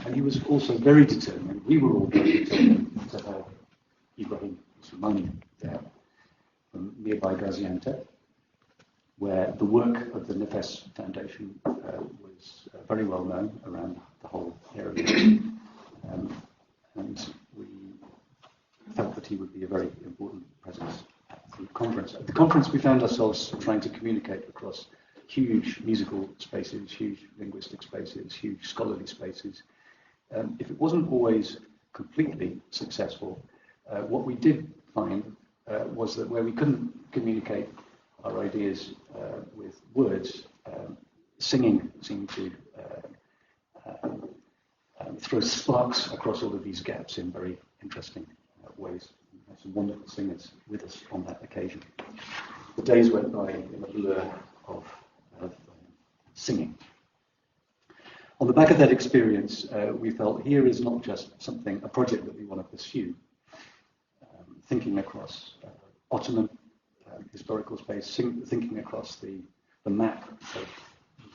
And he was also very determined, we were all very determined to have Ibrahim Muslimani there from nearby Gaziantep, where the work of the Nefes Foundation was very well known around the whole area. And we felt that he would be a very important presence at the conference. At the conference, we found ourselves trying to communicate across huge musical spaces, huge linguistic spaces, huge scholarly spaces. If it wasn't always completely successful, what we did find was that where we couldn't communicate our ideas with words, singing seemed to throw sparks across all of these gaps in very interesting ways. We had some wonderful singers with us on that occasion. The days went by in a blur of singing. On the back of that experience, we felt here is not just a project that we want to pursue, thinking across Ottoman historical space, thinking across the map of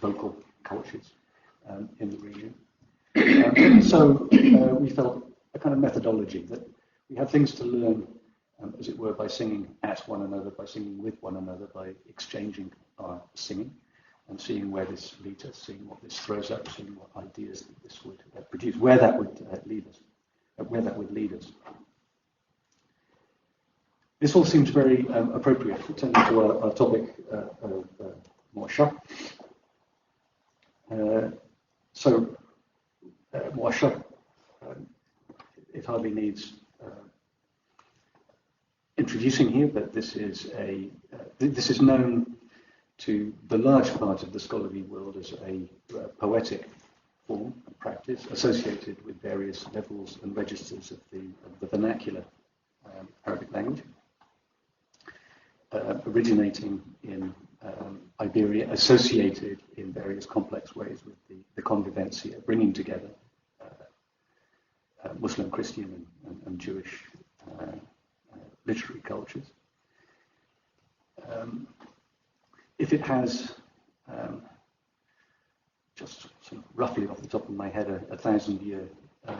local cultures in the region. So we felt a kind of methodology that we have things to learn, as it were, by singing at one another, by singing with one another, by exchanging our singing and seeing where this leads us, seeing what this throws up, seeing what ideas that this would produce, where that would lead us, This all seems very appropriate, turning to our topic of muwashshah. Muwashshah, it hardly needs introducing here, but this is known to the large part of the scholarly world as a poetic form and practice associated with various levels and registers of the vernacular Arabic language, originating in Iberia, associated in various complex ways with the convivencia, bringing together Muslim, Christian, and Jewish literary cultures. If it has, just sort of roughly off the top of my head, a 1,000-year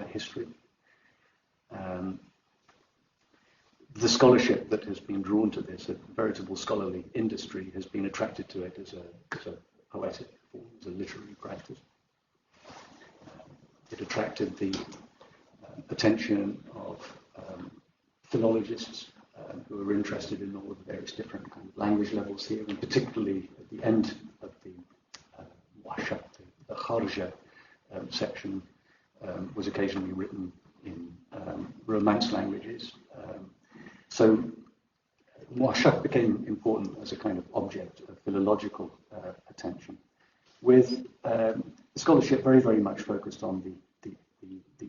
history, the scholarship that has been drawn to this, a veritable scholarly industry, has been attracted to it as a poetic form, as a literary practice. It attracted the attention of philologists who are interested in all of the various different kind of language levels here, and particularly at the end of the muwashshah, the kharja section, was occasionally written in Romance languages. So muwashshah became important as a kind of object of philological attention, with scholarship very, very much focused on the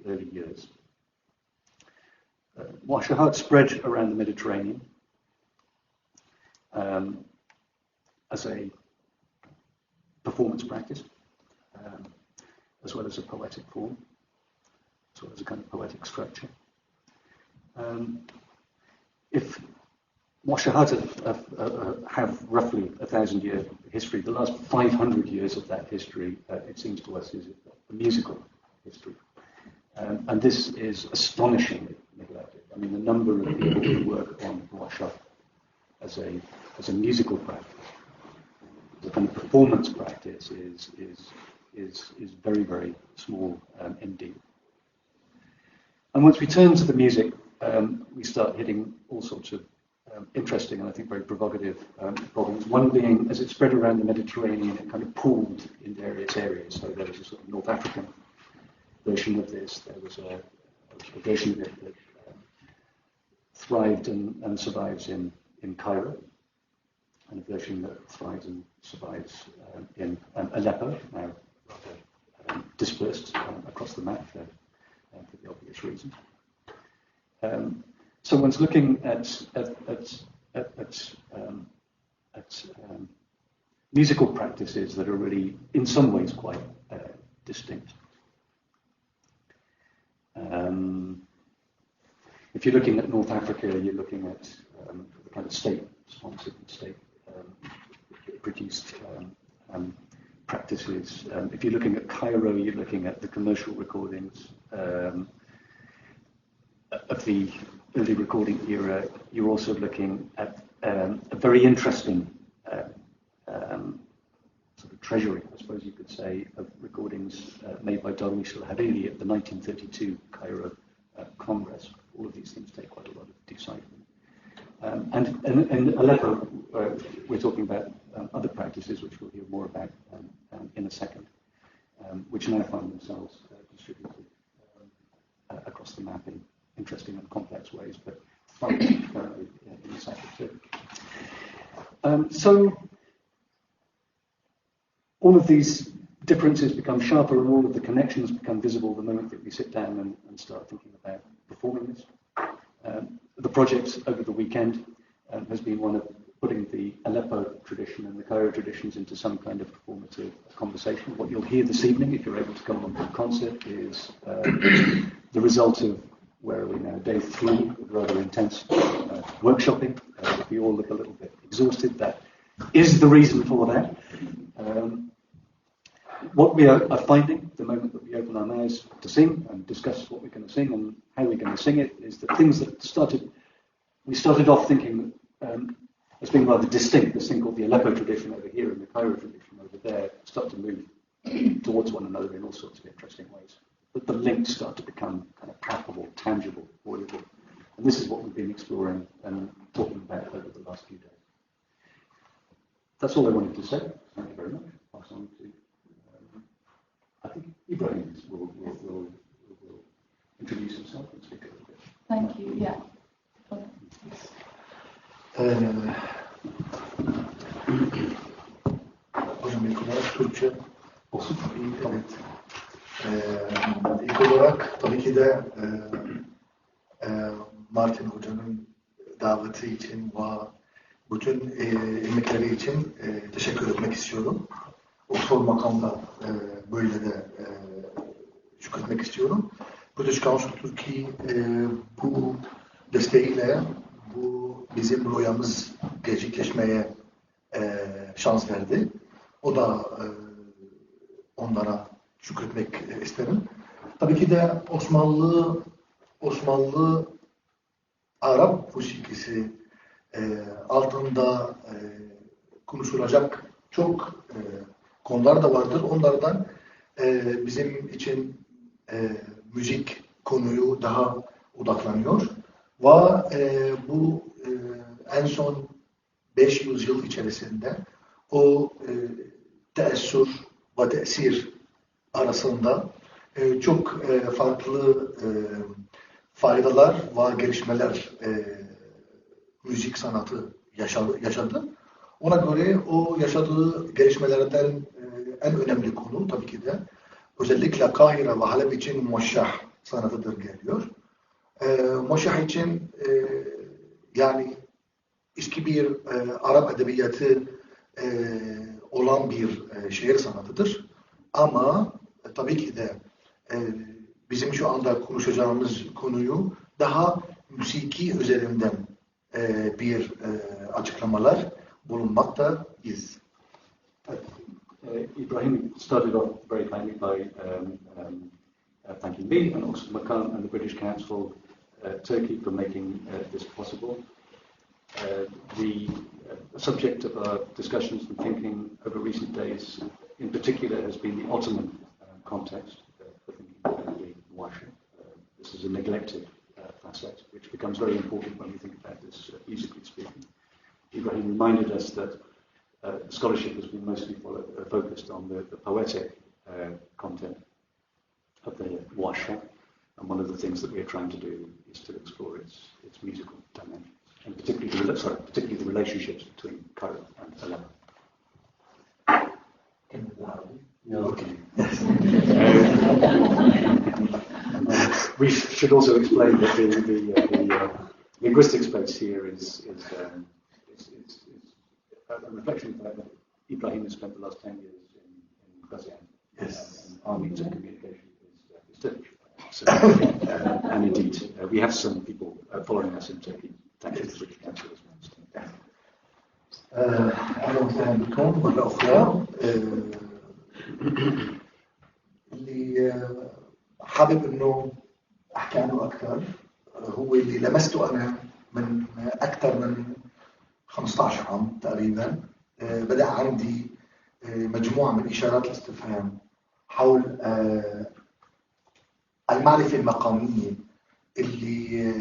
early years. Muwashshahat spread around the Mediterranean as a performance practice, as well as a poetic form, as well as a kind of poetic structure. If muwashshahat have roughly a 1,000-year history, the last 500 years of that history, it seems to us, is a musical history. And this is astonishingly neglected. I mean, the number of people who work on muwashshah as a musical practice, as a kind of performance practice, is very, very small indeed. And once we turn to the music, we start hitting all sorts of interesting and I think very provocative problems. One being, as it spread around the Mediterranean, it kind of pooled in various areas. So there was a sort of North African version of this. There was a version of it that thrived and survives in Cairo, and a version that thrives and survives in Aleppo, now rather dispersed across the map for the obvious reasons. So one's looking at musical practices that are really, in some ways, quite distinct. If you're looking at North Africa, you're looking at the kind of state-sponsored, state-produced practices. If you're looking at Cairo, you're looking at the commercial recordings of the early recording era. You're also looking at a very interesting sort of treasury, I suppose you could say, of recordings made by Darwish al-Hariri at the 1932 Cairo Congress. All of these things take quite a lot of deciphering. And in Aleppo, we're talking about other practices, which we'll hear more about in a second, which now find themselves distributed across the map in interesting and complex ways, but currently in the second too. So all of these differences become sharper and all of the connections become visible the moment that we sit down and start thinking about performing this. The project over the weekend has been one of putting the Aleppo tradition and the Cairo traditions into some kind of performative conversation. What you'll hear this evening, if you're able to come on to the concert, is the result of, where are we now, day 3 of rather intense workshopping. We all look a little bit exhausted. That is the reason for that. What we are finding the moment that we open our mouths to sing and discuss what we're going to sing and how we're going to sing it is that things that we started off thinking as being rather distinct, this thing called the Aleppo tradition over here and the Cairo tradition over there, start to move towards one another in all sorts of interesting ways. But the links start to become kind of palpable, tangible, audible. And this is what we've been exploring and talking about over the last few days. That's all I wanted to say. Thank you very much. Pass on to I think Ibrahim will introduce himself and speak a little bit. Thank you. Yeah. Hocam ilk olarak Türkçe olsun. Evet. İlk olarak tabii ki de Martin Hoca'nın daveti için ve bütün emekleri için teşekkür etmek istiyorum. Oxford Maqam'da böyle de şükretmek istiyorum. British Council Türkiye bu desteğiyle bu bizim rüyamız gerçekleşmeye şans verdi. O da onlara şükretmek isterim. Tabii ki de Osmanlı Arap musikisi altında konuşulacak çok konular da vardır. Onlardan bizim için müzik konuyu daha odaklanıyor. Ve bu en son 500 yıl içerisinde o teessür ve tesir arasında çok farklı faydalar ve gelişmeler müzik sanatı yaşadı. Ona göre o yaşadığı gelişmelerden en önemli konu tabii ki de özellikle Kahire ve Halep için muwashshah sanatıdır geliyor. Muwashshah için yani eski bir Arap edebiyatı olan bir şiir sanatıdır. Ama tabii ki de bizim şu anda konuşacağımız konuyu daha müziki üzerinden bir açıklamalar bulunmaktayız. Ibrahim started off very kindly by thanking me and Oxford Maqam and the British Council Turkey for making this possible. The subject of our discussions and thinking over recent days in particular has been the Ottoman context for thinking about the muwashshah. This is a neglected facet which becomes very important when we think about this musically speaking. Ibrahim reminded us that scholarship has been mostly focused on the poetic content of the muwashshah, and one of the things that we're trying to do is to explore its musical dimensions, and particularly the relationships between Cairo and Aleppo. Okay. We should also explain that the linguistic space here is a reflection of the fact that Ibrahim has spent the last 10 years in Gaziantep. Yes. And our means of communication is Turkish. So, and indeed, we have some people following us in Turkey. Thank you to the British Council as well. أهلا وسهلا بكم مرة أخرى. اللي حابب انه احكي عنه اكثر هو اللي لمسته انا من اكثر من 15 عام تقريبا. بدأ عندي مجموعة من إشارات الاستفهام حول المعرفة المقامية اللي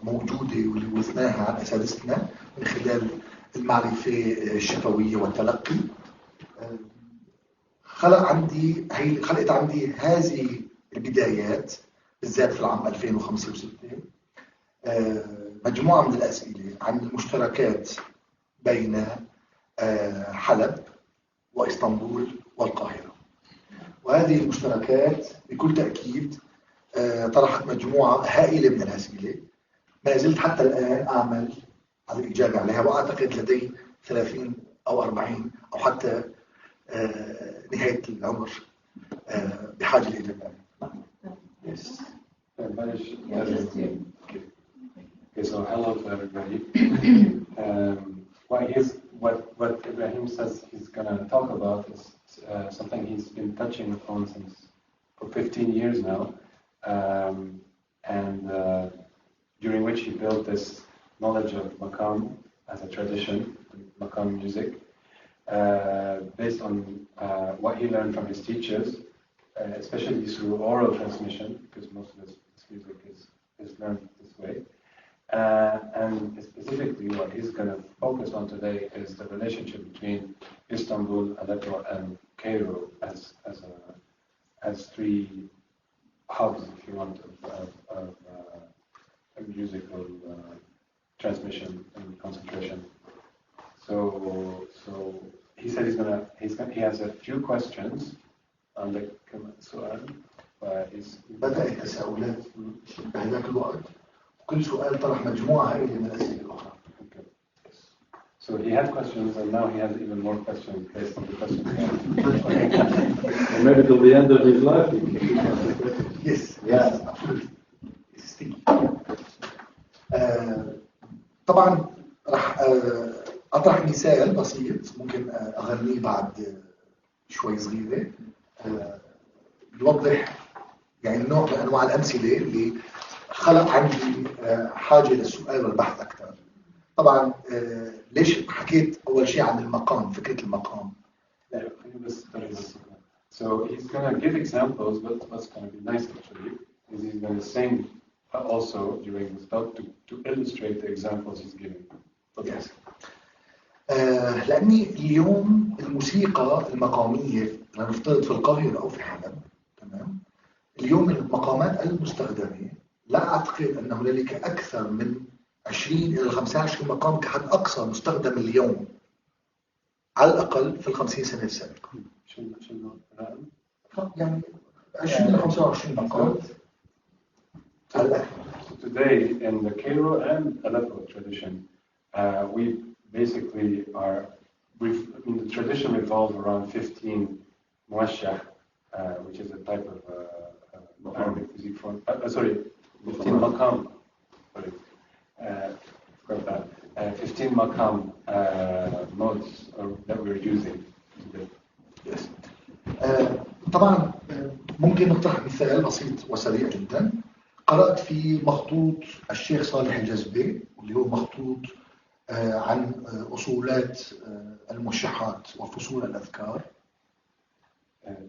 موجودة واللي ورثناها عن أساتذتنا من خلال المعرفة الشفوية والتلقي. خلقت عندي هذه البدايات بالذات في العام 2005 و6 مجموعة من الأسئلة عن المشتركات بين حلب وإسطنبول والقاهرة. وهذه المشتركات بكل تأكيد طرحت مجموعة هائلة من الأسئلة ما زلت حتى الآن أعمل على الإجابة عليها، وأعتقد لدي 30 أو 40 أو حتى نهاية العمر بحاجة لإجابة. Yes. Okay, so hello to everybody. What Ibrahim says he's going to talk about is something he's been touching upon for 15 years now, and during which he built this knowledge of Maqam as a tradition, Maqam music, based on what he learned from his teachers, especially through oral transmission, because most of this music is learned this way. And specifically what he's going to focus on today is the relationship between Istanbul, Aleppo and Cairo as three hubs, if you want, of musical transmission and concentration. So he said he has a few questions on the سؤال. بدأ التساؤلات بهذاك الوقت. كل سؤال طرح مجموعة هائلة من الأسئلة الأخرى. So he had questions, and now he has even more questions based on the questions. And maybe till the end of his life. Yes, absolutely. طبعا راح أطرح مثال بسيط ممكن أغنيه بعد شوي صغيرة يوضح يعني نوع من أنواع الأمثلة اللي خلق عندي حاجة للسؤال والبحث أكثر. طبعا ليش حكيت أول شيء عن المقام، فكرة المقام. So he's going to give examples, but what's going to be nice actually is he's going to sing also during this talk to illustrate the examples he's giving. Yes. لأني اليوم الموسيقى المقامية نفترض في القاهرة أو في حلب، تمام؟ اليوم المقامات المستخدمة لا أعتقد أن هنالك أكثر من 20 إلى 25 مقام كحد أقصى مستخدم اليوم على الأقل في 50 سنة السابقة. يعني 20 إلى 25 مقام. So today in the Cairo and Aleppo tradition, we basically the tradition revolves around 15 muwashshah, which is a type of Arabic music form. 15 maqam. Sorry, forgot that. 15 maqam modes that we're using today. Yes. طبعا ممكن نطرح مثال بسيط وسريع جدا. قرأت في مخطوط الشيخ صالح الجزبي واللي هو مخطوط عن أصولات الموشحات وفصول الأذكار.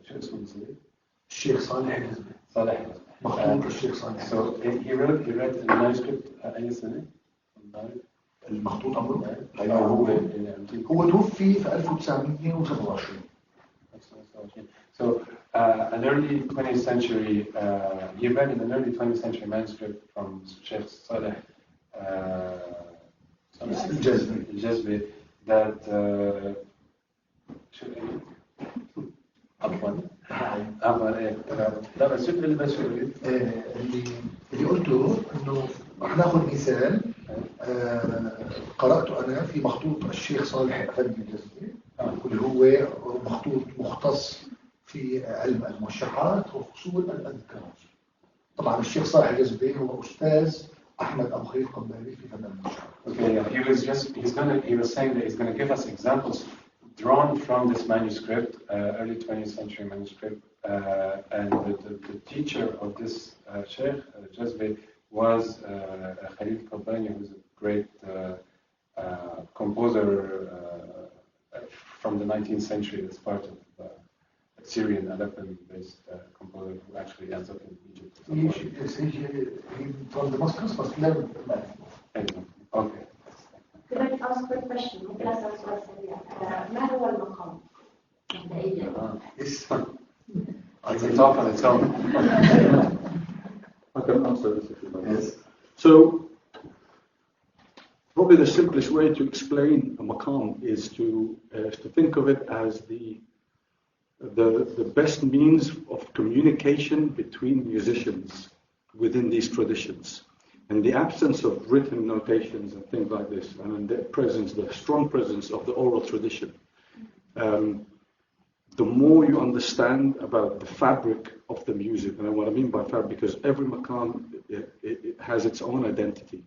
شو اسمه الشيخ صالح الجزبي. صالح مخطوط الشيخ صالح. So he read the manuscript أي سنة؟ المخطوط عمره؟ هو توفي في 1927. So an early 20th century, he read in an early 20th century manuscript from Sheikh Saleh al-Jazbi that اللي قلته انه رح ناخذ مثال قرأته انا في مخطوط الشيخ صالح افندي الجزبي واللي هو مخطوط مختص في علم الموشحات وفصول الأذكار. طبعا الشيخ صالح الجزبي هو أستاذ أحمد أبو خليل قبالي في فن الموشحات. Okay, he was saying that he's going to give us examples drawn from this manuscript, early 20th century manuscript, and the teacher of this sheikh, Jazbe, was Khalil Qabbani, who's a great composer from the 19th century. That's part of Syrian Aleppo-based composer who actually ends up in Egypt. From Damascus, but never. Okay. Could I ask a question? ما هو المقام مبدئيا؟ Yes. It's a talk on its own. I can answer this if you like. Yes. So, probably the simplest way to explain a maqam is to think of it as the best means of communication between musicians within these traditions. In the absence of written notations and things like this, and in the strong presence of the oral tradition, the more you understand about the fabric of the music, and what I mean by fabric, because every maqam it has its own identity,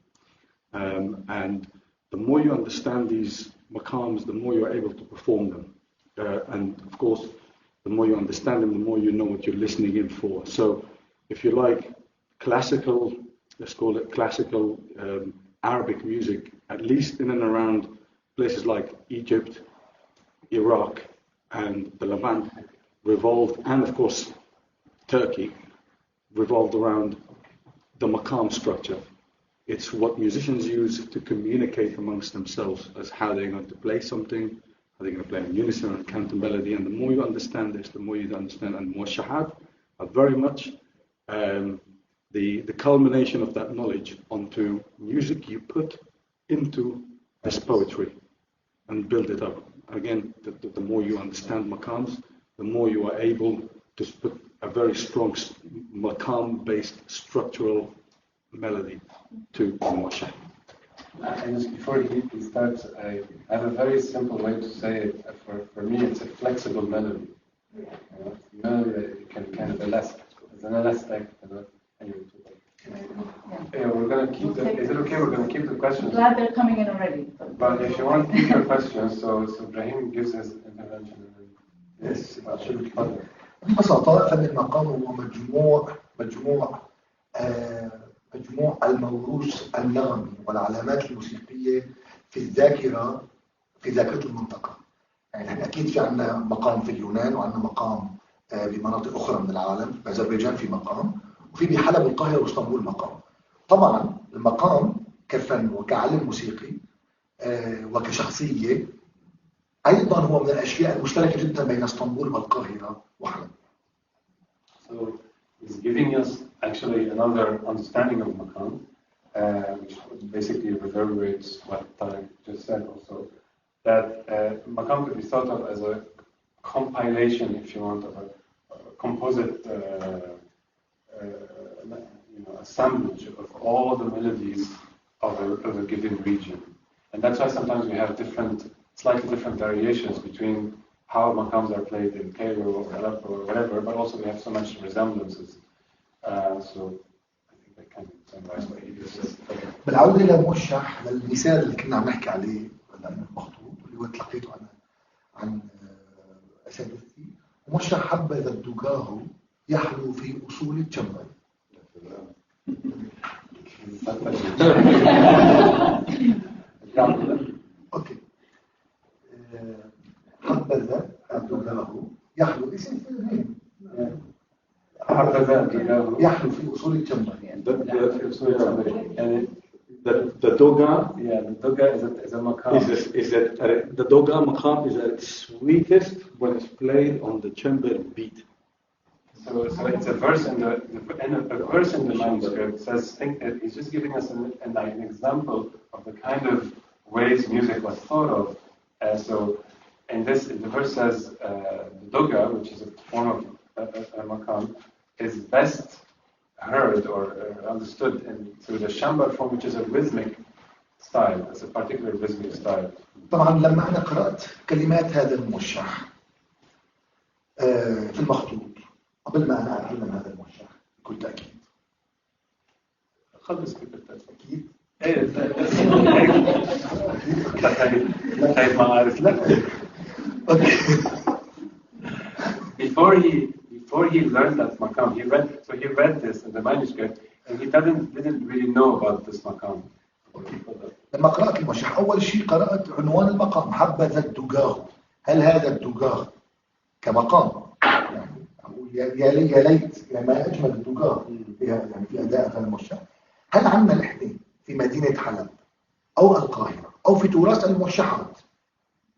and the more you understand these maqams, the more you're able to perform them, and of course, the more you understand them, the more you know what you're listening in for. So, if you like classical, let's call it classical Arabic music, at least in and around places like Egypt, Iraq, and the Levant, revolved, and of course Turkey, revolved around the maqam structure. It's what musicians use to communicate amongst themselves as how they're going to play something, how they're going to play in unison and counter melody. And the more you understand this, the more you understand. And muwashshahat are very much the culmination of that knowledge onto music you put into this poetry and build it up. Again, the more you understand maqams, the more you are able to put a very strong maqam-based structural melody to muwashshah. And just before he starts, I have a very simple way to say it. For me, it's a flexible melody. Melody that you can kind of elastic. It's an elastic. Anyway, yeah, we're going to keep the. Is it okay? We're going to keep the questions. Glad they're coming in already. But if you want to keep your questions, so Ibrahim gives his intervention. Yes. ببساطة فن المقام هو مجموع الموروث النغمي والعلامات الموسيقية في ذاكرة المنطقة. يعني احنا أكيد في عندنا مقام في اليونان وعندنا مقام بمناطق أخرى من العالم، بأذربيجان في مقام، وفي بحلب والقاهرة واسطنبول مقام. طبعا المقام كفن وكعلم موسيقي وكشخصية أيضا هو من الأشياء المشتركة جدا بين اسطنبول والقاهرة وحلب. So he's giving us actually another understanding of maqam, which basically reverberates what Tarik just said also, that maqam could be thought of as a compilation, if you want, of a composite assemblage of all the melodies of a given region. And that's why sometimes we have slightly different variations between how maqams are played in Cairo or Aleppo or whatever, but also we have so much resemblances. So I think that can summarize what he just said. بالعودة للموشح للمثال اللي كنا عم نحكي عليه المخطوط اللي هو تلقيته عن أساتذتي، موشح حبذا الدجاه يحلو في أصول الجمل. اوكي. حبذا الدجاه يحلو اسم فيلم. حبذا الدجاه يحلو في اصول الجمل. يعني the doga. Yeah, the doga is a maqam. The doga maqam is at its sweetest when it's played on the chamber beat. So it's a verse in the verse in the manuscript says. He's just giving us an example of the kind of ways music was thought of. So in the verse says the doga, which is a form of a maqam, is best heard or understood through the shambar form, which is a rhythmic style. It's a particular rhythmic style. طبعا لما أنا قرأت كلمات هذا الموشح في المخطوط قبل ما أنا أتعلم هذا الموشح بكل تأكيد. خلص كده أكيد. خايف ما أعرف. لا. Okay. Before he learned that maqam, he read this in the manuscript, and he didn't really know about this maqam. لما قرأت الموشح أول شيء قرأت عنوان المقام حبذا الدجاغ. هل هذا الدجاغ كمقام؟ يعني أقول يا ليت يا ما أجمل الدجاغ يعني في أداء هذا الموشح. هل عندنا نحن في مدينة حلب أو القاهرة أو في تراث الموشحات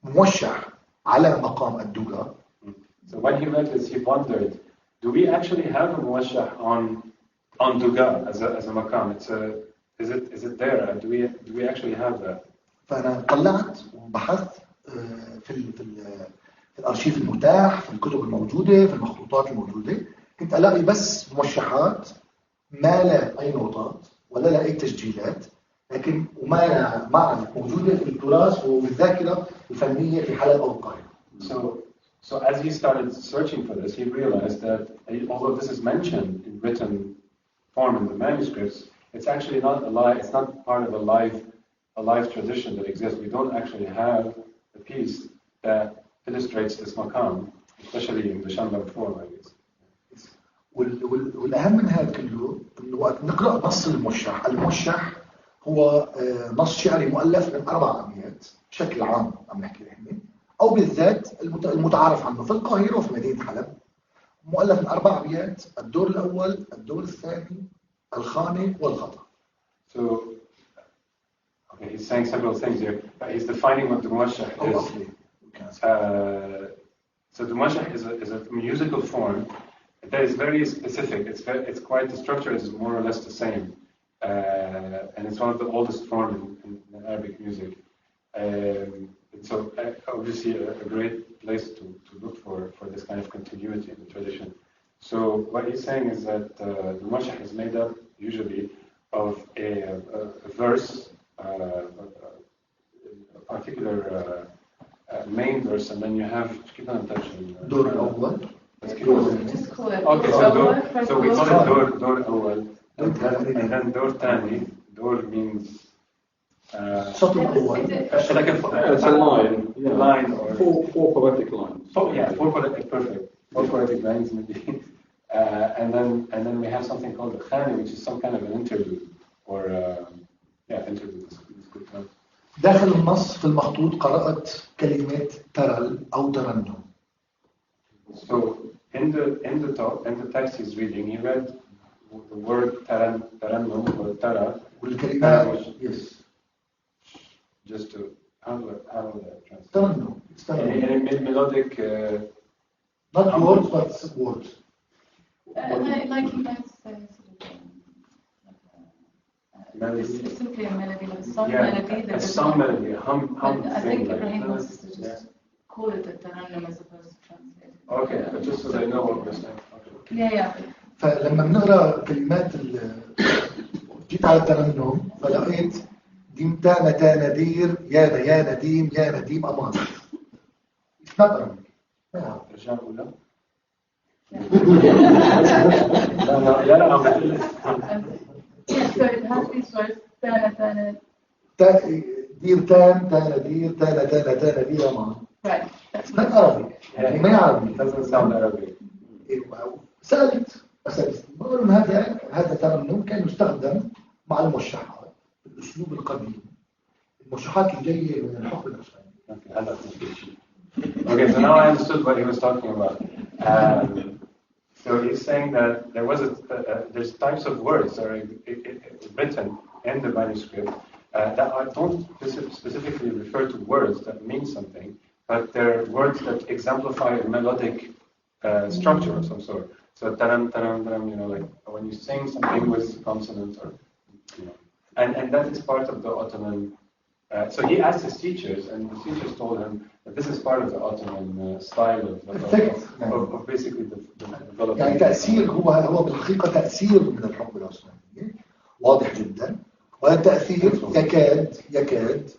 موشح على مقام الدجاغ؟ So when he read this, he wondered, do we actually have a muwashshah on duga as a maqam? Is it there? Do we actually have that? فأنا طلعت وبحثت في الأرشيف المتاح، في الكتب الموجودة، في المخطوطات الموجودة، كنت ألاقي بس موشحات ما لا أي نوتات ولا لا أي تسجيلات، لكن وما معرفة موجودة في التراث وفي الذاكرة الفنية في حلب أو القاهرة. So as he started searching for this, he realized that although this is mentioned in written form in the manuscripts, it's actually not alive. It's not part of a live tradition that exists. We don't actually have a piece that illustrates this maqam, especially in the Shambar form, I guess. والأهم من هذا كله إنه وقت نقرأ نص الموشح هو نص شعري مؤلف من 4 أبيات بشكل عام عم نحكي نحن، أو بالذات المتعارف عنه في القاهرة وفي مدينة حلب، مؤلف من 4 أبيات، الدور الأول، الدور الثاني، الخانة والخطأ. So, okay, he's saying several things here, but he's defining what the muwashshah is. So the muwashshah is a musical form that is very specific. It's quite, the structure is more or less the same, and it's one of the oldest forms in Arabic music. So obviously a great place to look for this kind of continuity in the tradition. So what he's saying is that the muwashshah is made up usually of a verse, a particular main verse, and then you have keep on touching. دور الأول. Just call it. Okay, so we call it dor awal, and then dor tani. Dor means. السطر الأول. It's a line. Yeah. Line or four poetic lines. Four poetic, perfect. 4 poetic lines maybe. And then we have something called the khani, which is some kind of an interlude, or interlude is good term. داخل النص في المخطوط قرأت كلمة ترل أو ترنم. So in the text he's reading, he read the word tarannum or tara. والكلمات yes. Just to how would I translate? ترنم. It's ترنم. In a melodic. Not words, but words. Like you guys say, Melody. simply a melody, like a song melody. A song melody, a hum I thing. think Ibrahim wants to just call it a tarannum as opposed to translate it. Okay, but just so they know what we're saying. Okay. Yeah. فلما بنقرا كلمات جيت على الترنم فلقيت ديمتا متى ندير يا نديم يا نديم أمان. It's not Arabic. رجع ولا؟ Yeah, so it has these words, tana. دير تانا دير أمان. Right. It's not Arabic. يعني ما عربي. Doesn't sound Arabic. سألت بقول لهم هذا ترنم كان يستخدم مع الموشحات بالأسلوب القديم. الموشحات الجاية من الحقبة العثمانية. Okay, so now I understood what he was talking about. So he's saying that there's types of words that are written in the manuscript that don't specifically refer to words that mean something, but they're words that exemplify a melodic structure of some sort. So taram, like when you sing something with consonants, or and that is part of the Ottoman. So he asked his teachers, and the teachers told him that this is part of the Ottoman style of basically the development. يعني تأثير هو بالحقيقة تأثير من الحقبة العثمانية واضح جدا، وهذا التأثير يكاد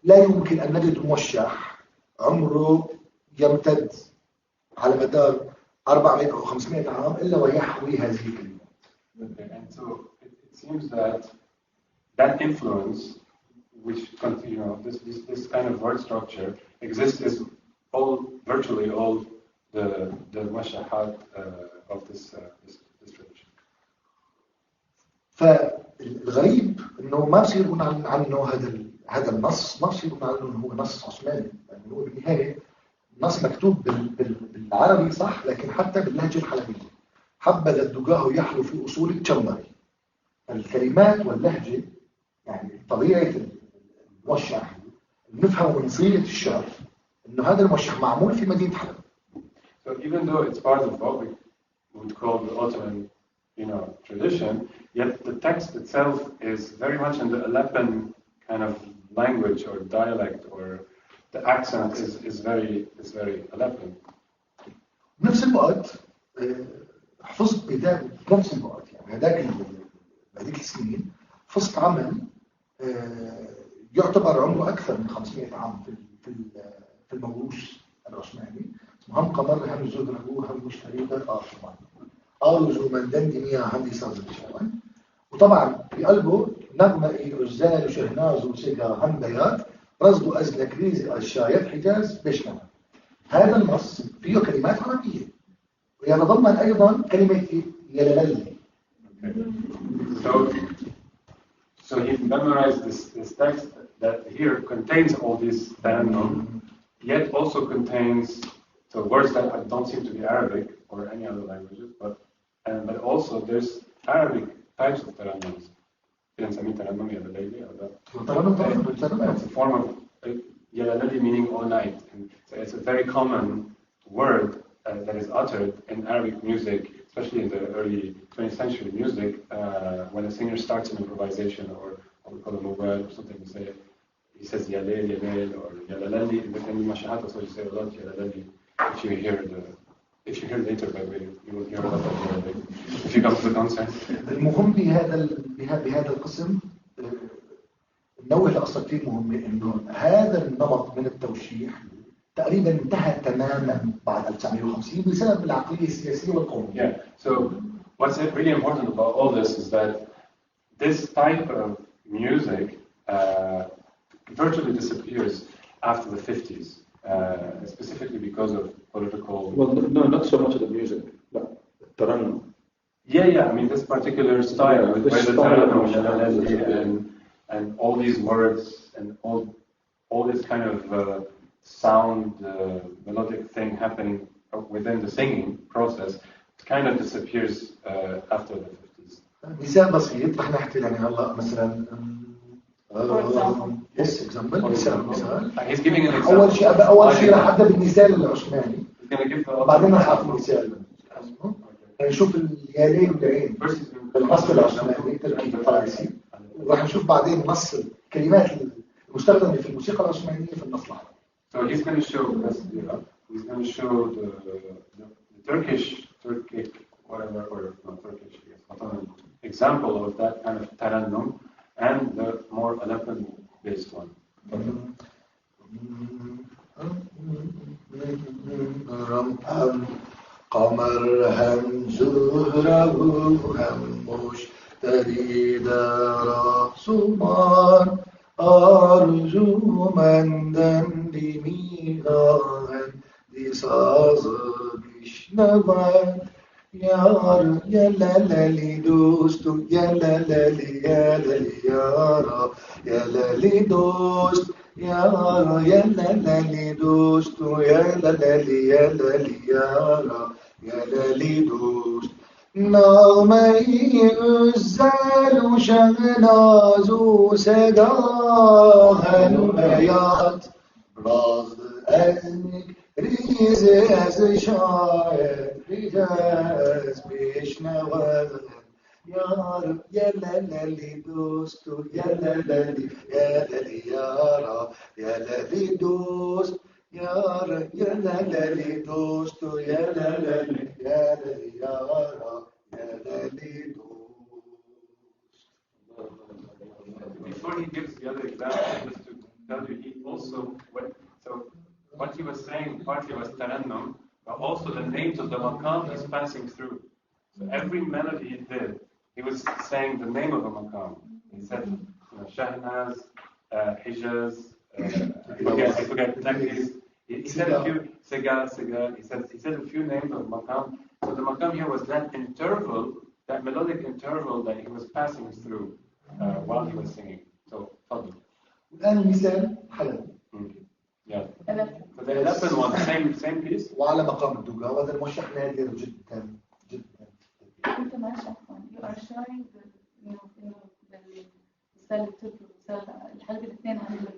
لا يمكن أن نجد موشح عمره يمتد على مدار 400 أو 500 عام إلا ويحوي هذه الكلمات. And so it seems that influence, which this kind of word structure exists, is virtually all the muwashshahat of this tradition. فالغريب انه ما بصير نقول عنه هذا النص، ما بصير نقول عنه انه هو نص عثماني، يعني هو بالنهايه نص مكتوب بالعربي صح، لكن حتى باللهجه الحلبيه. حبذا الدجاه يحلو في اصول التشمري. الكلمات واللهجه يعني طبيعه الموشح نفهم من صيغه الشعر انه هذا الموشح معمول في مدينه حلب. So even though it's part of what we would call the Ottoman, tradition, yet the text itself is very much in the Aleppan kind of language or dialect, or the accent is very Aleppan. بنفس الوقت حفظت بنفس الوقت يعني هذيك السنين حفظت عمل يعتبر عمره أكثر من 500 عام في الموروث العثماني، اسمه هم قمر هم زهره هم مشتري طبعا آرزو من دندنيا هم ساز بشوان، وطبعا في قلبه نغمة رجال وشهناز وسيجا هم بيات رصد أزلك ريزي الشايف حجاز بشنوان. هذا النص فيه كلمات عربية ويتضمن أيضا كلمة يلالي. So he memorized this text that here contains all these tarannum, yet also contains words that don't seem to be Arabic or any other languages, but also there's Arabic types of tarannums. It's a form of yalalali, meaning all night. And so it's a very common word that is uttered in Arabic music, especially in the early 20th century music, when a singer starts an improvisation or what we call a muwashshah or something. He says yalel, yalel, or yalalali. In the muwashshahat also you say a lot yalalali. If you hear later, by the way, you will hear a lot of yalalali. If you come to the concert. المهم بهذا القسم نوه لقصة كثير مهمة إنه هذا النمط من التوشيح تقريبا انتهى تماما بعد 1950 بسبب العقلية السياسية والقومية. Yeah. So what's really important about all this is that this type of music virtually disappears after the 50s, specifically because of political. Well, no, not so much of the music, but tarannum. Yeah. I mean, this particular style, Yeah, with the tarannum and all these words and all this kind of sound, melodic thing happening within the singing process, it kind of disappears after the 50s. مثال بسيط رح نحكي يعني هلا مثلا yes example مثال He's giving an example. أول شيء رح أبدأ بالمثال العثماني بعدين رح أعطي مثال نشوف اليالين والعين بالنص العثماني التركي الفارسي، ورح نشوف بعدين نص الكلمات المستخدمة في الموسيقى العثمانية في النص العربي. So he's going to show us, the Turkic, whatever, or not Turkish, example of that kind of tarannum and the more Aleppan-based one. قمر هم زهره هم مشتری در سمان آرزو مندم می‌خواهم ساز بشنوم یار یللی دوست یللی یارا یللی دوست یار یللی دوست یللی یارا یللی دوست نامه ازل و شهناز و صدا هنومیات راز ازمک ریز از شاعر ریز از بشنوم یار یللی دوست و یللی یارا یللی دوست یار یللی دوست و یللی یارا یللی دوست. Before he gives the other example, just to tell you, he also what he was saying partly was tarannum, but also the names of the maqam is passing through. So every melody he did, he was saying the name of a maqam. He said, Shahnaz, Hijaz, I forget Takis. He said a few Sega. He said a few names of Maqam. So the Maqam here was that interval, that melodic interval that he was passing through while he was singing. So تفضل. الآن المثال حلب. Yeah. So the Aleppo one, same piece. وعلى مقام الدوغا وهذا الموشح نادر جدا جدا. أنت ما شافون. You are showing إنه مثال التركي ومثال الحلبي الاثنين عندهم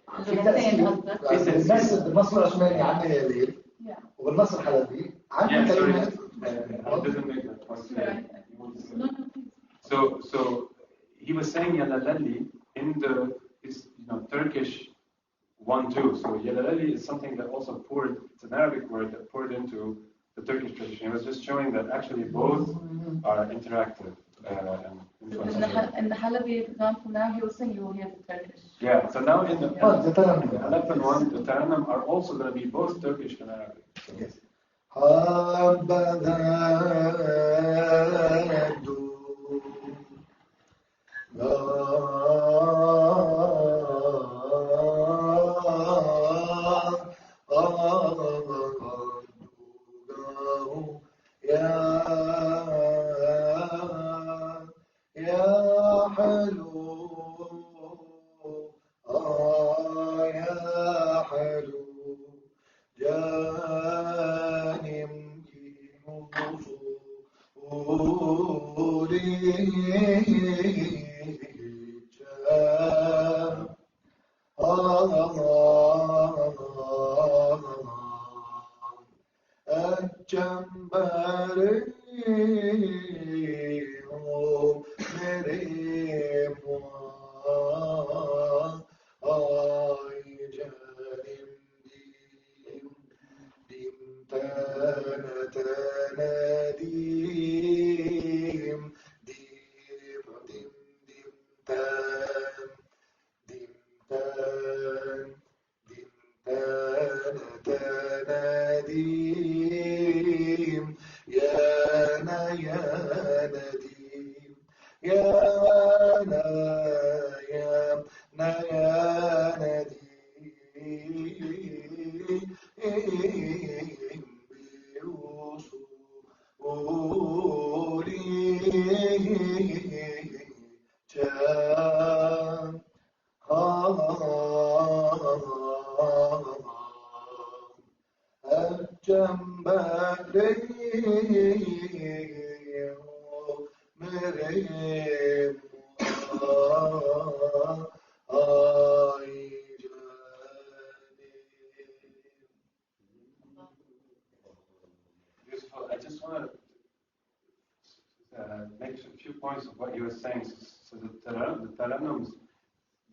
نفس اللغتين قصدك. بالنص العثماني عندنا ياليل وبالنص الحلبي عندنا كلمات. So he was saying Yalalali in the Turkish one too. So Yalalali is something that also poured. It's an Arabic word that poured into the Turkish tradition. He was just showing that actually both are interactive. In the Halabi example, now he was saying you will hear the Turkish. Yeah. So now in the Aleppo one, the Taranam are also going to be both Turkish and Arabic. So. Yes.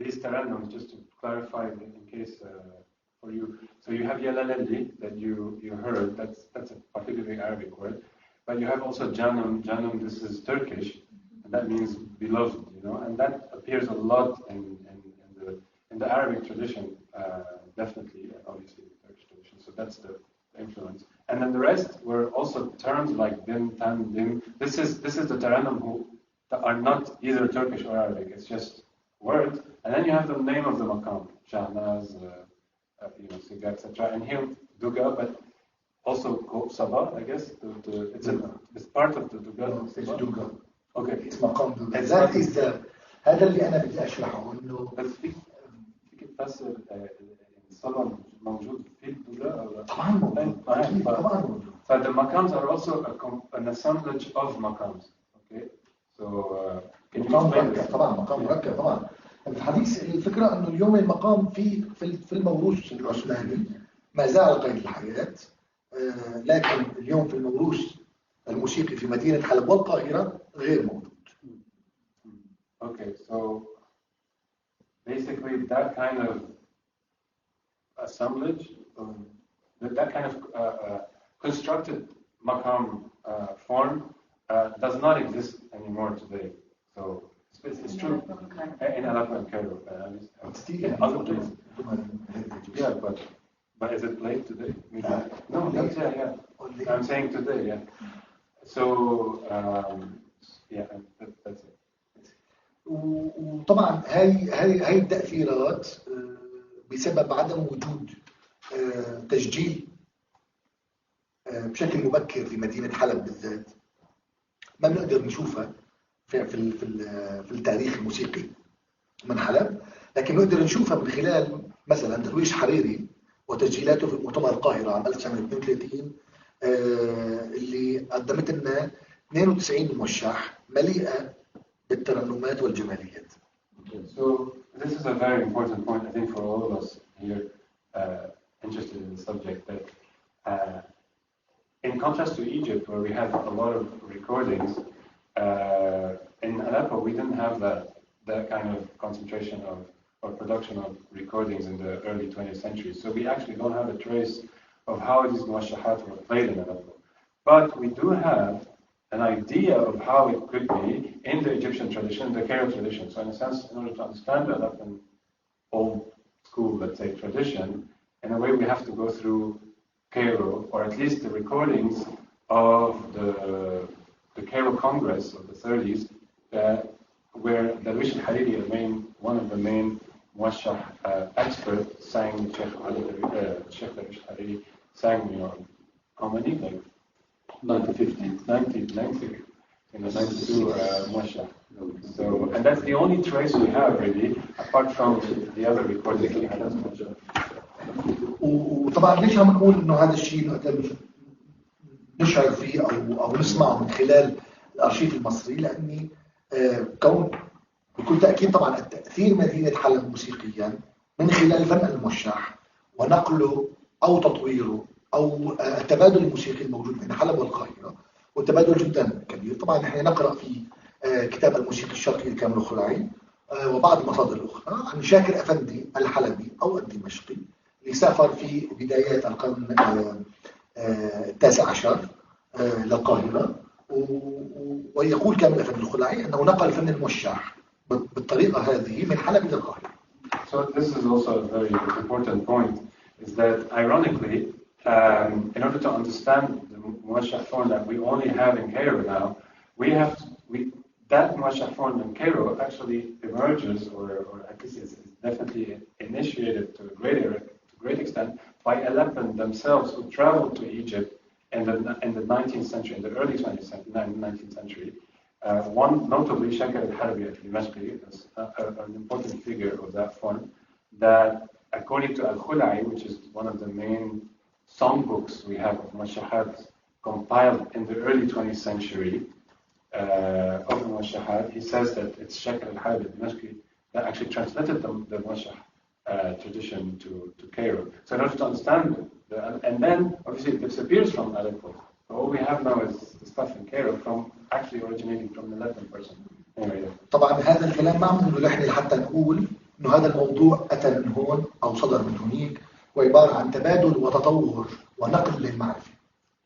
These taranums, just to clarify in case for you, so you have yalalali that you heard, that's a particularly Arabic word, but you have also janum. Janum, this is Turkish, and that means beloved, and that appears a lot in the Arabic tradition, definitely, obviously the Turkish tradition. So that's the influence, and then the rest were also terms like dim, tan, dim. This is the taranum who are not either Turkish or Arabic. It's just words, and then you have the name of the maqam, Shahnaz, Siga, etc. And here Duga, but also Sabah, I guess. It's part of the Duga. It's Duga. Okay. It's مقام Duga. That is هذا اللي أنا بدي أشرحه إنه. بس فيك تفسر الصلاة موجود في الدوغا أو لا؟ طبعاً موجود. طبعاً موجود. So the maqams are also an assemblage of maqams. Okay. So can you explain this? طبعاً مقام مركب طبعاً. الحديث الفكرة إنه اليوم المقام في الموروث العثماني ما زال قيد الحياة، لكن اليوم في الموروث الموسيقي في مدينة حلب والقاهرة غير موجود. Okay, so basically that kind of assemblage, that kind of constructed maqam form does not exist anymore today. So it's true in Aleppo and Cairo, in other places. Yeah, but is it played today? No, that's yeah. I'm saying today, yeah. So yeah, that's it. وطبعا هاي التأثيرات بسبب عدم وجود تسجيل بشكل مبكر في مدينة حلب بالذات ما بنقدر نشوفها في التاريخ الموسيقي من حلب، لكن نقدر نشوفها من خلال مثلا درويش حريري وتسجيلاته في مؤتمر القاهرة عام 1932 اللي قدمت لنا 92 موشح مليئة بالترنمات والجماليات. So this is a very important point, I think, for all of us here interested in the subject, that in contrast to Egypt, where we have a lot of recordings, in Aleppo we didn't have that kind of concentration of or production of recordings in the early 20th century. So we actually don't have a trace of how these muwashshahat were played in Aleppo. But we do have an idea of how it could be in the Egyptian tradition, the Cairo tradition. So in a sense, in order to understand the Aleppan old school, let's say, tradition, in a way we have to go through Cairo, or at least the recordings of the Cairo Congress of the 30s, where Darwish al-Hariri, one of the main muwashshah experts, sang Sheikh Darwish al-Hariri sang, how many? Like 90, 92 muwashshah. So, and that's the only trace we have really, apart from the other recordings that we have. وطبعا ليش عم نقول انه هذا الشيء نقدر نشعر فيه او نسمعه من خلال الارشيف المصري، لاني كون بكل تاكيد طبعا التاثير مدينه حلب موسيقيا من خلال الفن الموشح ونقله او تطويره او التبادل الموسيقي الموجود بين حلب والقاهره، والتبادل جدا كبير. طبعا نحن نقرا في كتاب الموسيقى الشرقي لكامل الخلعي وبعض المصادر الاخرى عن شاكر افندي الحلبي او الدمشقي اللي سافر في بدايات القرن التاسع عشر للقاهره، ويقول كامل افندي الخلعي انه نقل فن الموشح بالطريقه هذه من حلب الى القاهره. So this is also a very important point, is that ironically, in order to understand the muwashshah form that we only have in Cairo now, that muwashshah form in Cairo actually emerges, or at least is definitely initiated to a great extent by Aleppan themselves, who traveled to Egypt in the 19th century, in the early 19th century. One notably, Shakir al-Harabi al-Dimashqi, is an important figure of that form, that according to Al-Khulai, which is one of the main songbooks we have of muwashshahat compiled in the early 20th century of the muwashshahat, he says that it's Shakir al-Harabi al-Dimashqi that actually translated the muwashshah tradition to Cairo. So in order to understand and then obviously it disappears from Aleppo. So all we have now is the stuff in Cairo from actually originating from the Aleppan person. Anyway. طبعا هذا الكلام ما عم نقوله نحن لحتى نقول انه هذا الموضوع اتى من هون او صدر من هنيك، وعباره عن تبادل وتطور ونقل للمعرفه.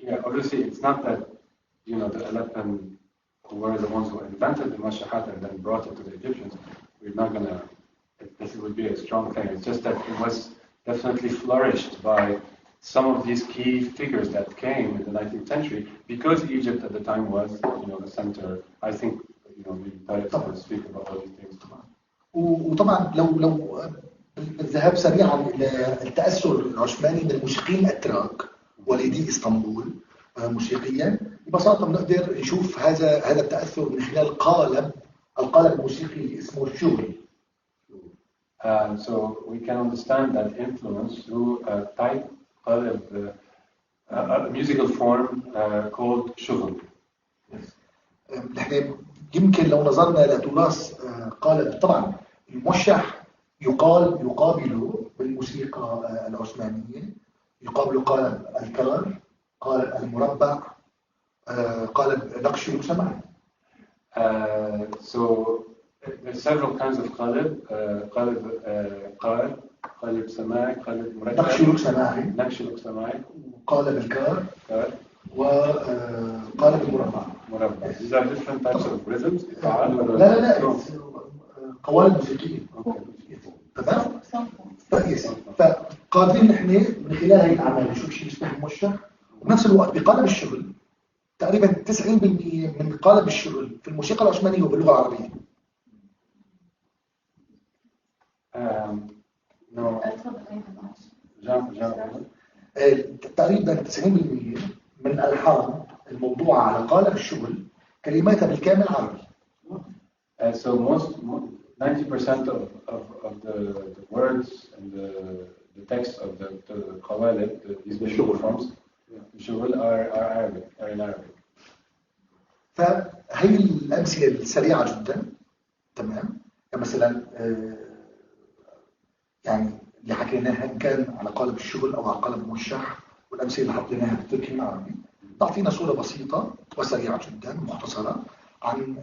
Yeah, obviously it's not that the Aleppan were the ones who invented the muwashshahat and then brought it to the Egyptians. We're not gonna. This would be a strong thing. It's just that it was definitely flourished by some of these key figures that came in the 19th century, because Egypt at the time was, the center. I think, maybe Tarik will speak about all these things. وطبعا لو بالذهاب سريعا الى التاثر العثماني من الموسيقيين الاتراك وليدي اسطنبول موسيقيا، ببساطه بنقدر نشوف هذا التاثر من خلال القالب الموسيقي اللي اسمه الشغل. So we can understand that influence through a type of a musical form called shughl. نحن يمكن لو نظرنا لتراث قالب، طبعا الموشح يقابل بالموسيقى العثمانية، يقابل قالب الكار، قالب المربع، قالب نقش السماعي. So there's several kinds of قالب، قالب قار، قالب سماعي، قالب مركب، نقش السماعي، وقالب الكار، وقالب المربع. These are different types of rhythms. لا قوالب موسيقية. تمام؟ كويس. فقادرين نحن من خلال هذه الأعمال نشوف شيء اسمه موشح، وبنفس الوقت بقالب الشغل تقريبا 90% من قالب الشغل في الموسيقى العثمانية وباللغة العربية. No. تقريبا 90% من الألحان الموضوعة على قالب الشغل كلماتها بالكامل عربي. So 90% of the words and the text of the qawalid, these visual forms, are in Arabic. فهي الأمثلة السريعة جدا، تمام؟ مثلا يعني اللي حكيناها كان على قالب الشغل أو على قالب موشح، والأمثلة اللي حطيناها بالتركي العربي تعطينا صورة بسيطة وسريعة جدا مختصرة عن